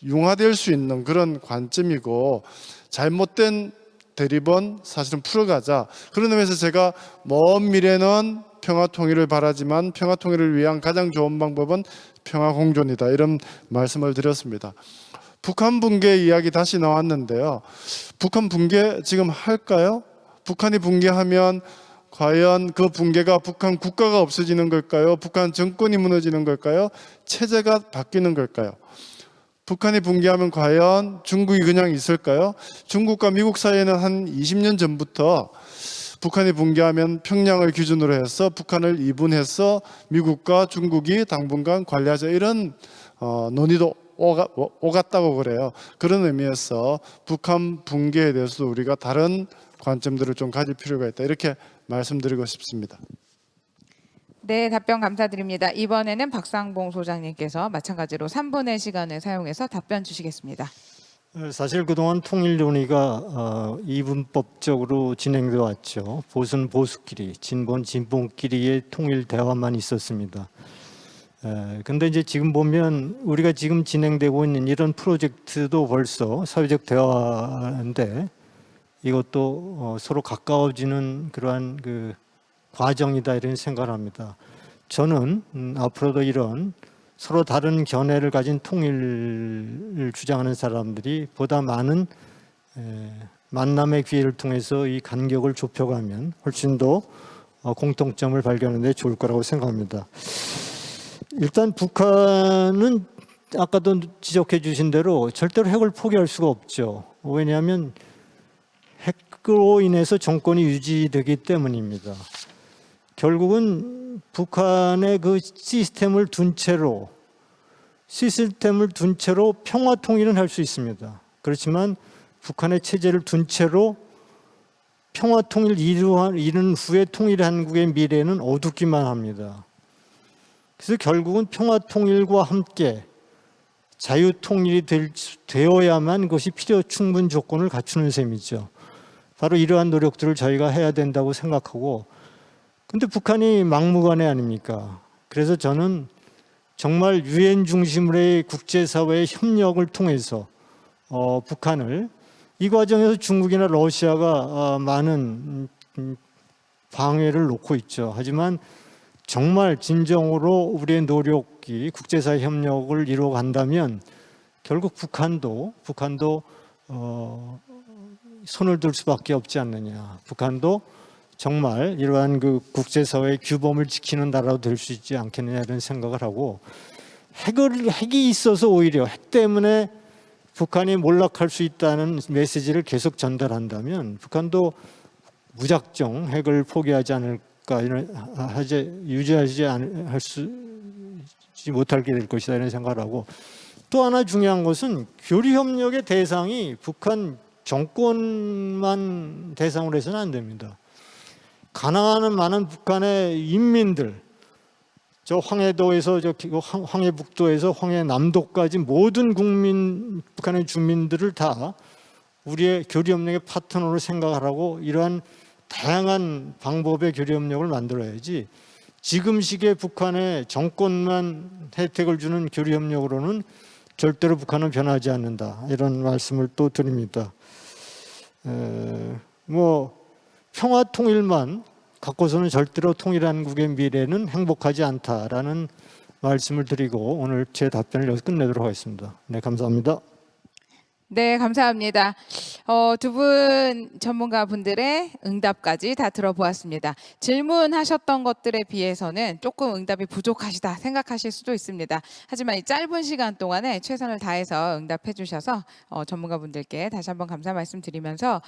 융화될 수 있는 그런 관점이고, 잘못된 대립은 사실은 풀어가자. 그런 의미에서 제가 먼 미래는 평화 통일을 바라지만 평화 통일을 위한 가장 좋은 방법은 평화 공존이다, 이런 말씀을 드렸습니다. 북한 붕괴 이야기 다시 나왔는데요. 북한 붕괴 지금 할까요? 북한이 붕괴하면 과연 그 붕괴가 북한 국가가 없어지는 걸까요? 북한 정권이 무너지는 걸까요? 체제가 바뀌는 걸까요? 북한이 붕괴하면 과연 중국이 그냥 있을까요? 중국과 미국 사이에는 한 20년 전부터 북한이 붕괴하면 평양을 기준으로 해서 북한을 이분해서 미국과 중국이 당분간 관리하자, 이런 논의도 오갔다고 그래요. 그런 의미에서 북한 붕괴에 대해서도 우리가 다른 관점들을 좀 가질 필요가 있다, 이렇게 말씀드리고 싶습니다. 네, 답변 감사드립니다. 이번에는 박상봉 소장님께서 마찬가지로 3분의 시간을 사용해서 답변 주시겠습니다. 사실 그동안 통일 논의가 이분법적으로 진행되어 왔죠. 보수는 보수끼리, 진보는 진보끼리의 통일 대화만 있었습니다. 근데 이제 지금 보면 우리가 지금 진행되고 있는 이런 프로젝트도 벌써 사회적 대화인데, 이것도 서로 가까워지는 그러한 그 과정이다, 이런 생각을 합니다. 저는 앞으로도 이런 서로 다른 견해를 가진 통일을 주장하는 사람들이 보다 많은 만남의 기회를 통해서 이 간격을 좁혀가면 훨씬 더 공통점을 발견하는 데 좋을 거라고 생각합니다. 일단 북한은 아까도 지적해 주신 대로 절대로 핵을 포기할 수가 없죠. 왜냐하면 핵으로 인해서 정권이 유지되기 때문입니다. 결국은 북한의 그 시스템을 둔 채로 평화 통일은 할 수 있습니다. 그렇지만 북한의 체제를 둔 채로 평화 통일 이룬 후에 통일 한국의 미래는 어둡기만 합니다. 그래서 결국은 평화 통일과 함께 자유 통일이 되어야만 그것이 필요 충분 조건을 갖추는 셈이죠. 바로 이러한 노력들을 저희가 해야 된다고 생각하고, 근데 북한이 막무가내 아닙니까? 그래서 저는 정말 유엔 중심으로의 국제사회의 협력을 통해서 북한을, 이 과정에서 중국이나 러시아가 많은 방해를 놓고 있죠. 하지만 정말 진정으로 우리의 노력이 국제사회 협력을 이루어간다면 결국 북한도 손을 들 수밖에 없지 않느냐. 북한도 정말 이러한 그 국제사회의 규범을 지키는 나라도 될 수 있지 않겠느냐, 이런 생각을 하고, 핵이 있어서 오히려 핵 때문에 북한이 몰락할 수 있다는 메시지를 계속 전달한다면 북한도 무작정 핵을 포기하지 않을까, 유지하지 못하게 될 것이다, 이런 생각을 하고, 또 하나 중요한 것은 교류협력의 대상이 북한 정권만 대상으로 해서는 안 됩니다. 가난한 많은 북한의 인민들, 저 황해도에서 황해북도에서 황해남도까지 모든 북한의 주민들을 다 우리의 교류협력의 파트너로 생각하라고 이러한 다양한 방법의 교류협력을 만들어야지 지금 시기에 북한의 정권만 혜택을 주는 교류협력으로는 절대로 북한은 변하지 않는다. 이런 말씀을 또 드립니다. 평화 통일만 갖고서는 절대로 통일한국의 미래는 행복하지 않다라는 말씀을 드리고 오늘 제 답변을 여기서 끝내도록 하겠습니다. 네, 감사합니다. 네, 감사합니다. 두 분 전문가분들의 응답까지 다 들어보았습니다. 질문하셨던 것들에 비해서는 조금 응답이 부족하시다 생각하실 수도 있습니다. 하지만 이 짧은 시간 동안에 최선을 다해서 응답해 주셔서 전문가분들께 다시 한번 감사 말씀드리면서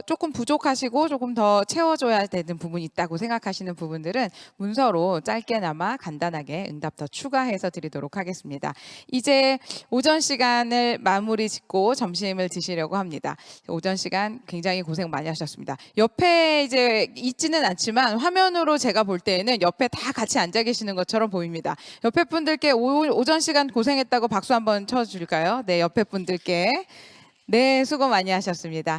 조금 부족하시고 조금 더 채워줘야 되는 부분이 있다고 생각하시는 부분들은 문서로 짧게나마 간단하게 응답 더 추가해서 드리도록 하겠습니다. 이제 오전 시간을 마무리 짓고 점심을 드시려고 합니다. 오전 시간 굉장히 고생 많이 하셨습니다. 옆에 이제 있지는 않지만 화면으로 제가 볼 때에는 옆에 다 같이 앉아 계시는 것처럼 보입니다. 옆에 분들께 오전 시간 고생했다고 박수 한번 쳐줄까요? 네, 옆에 분들께. 네, 수고 많이 하셨습니다.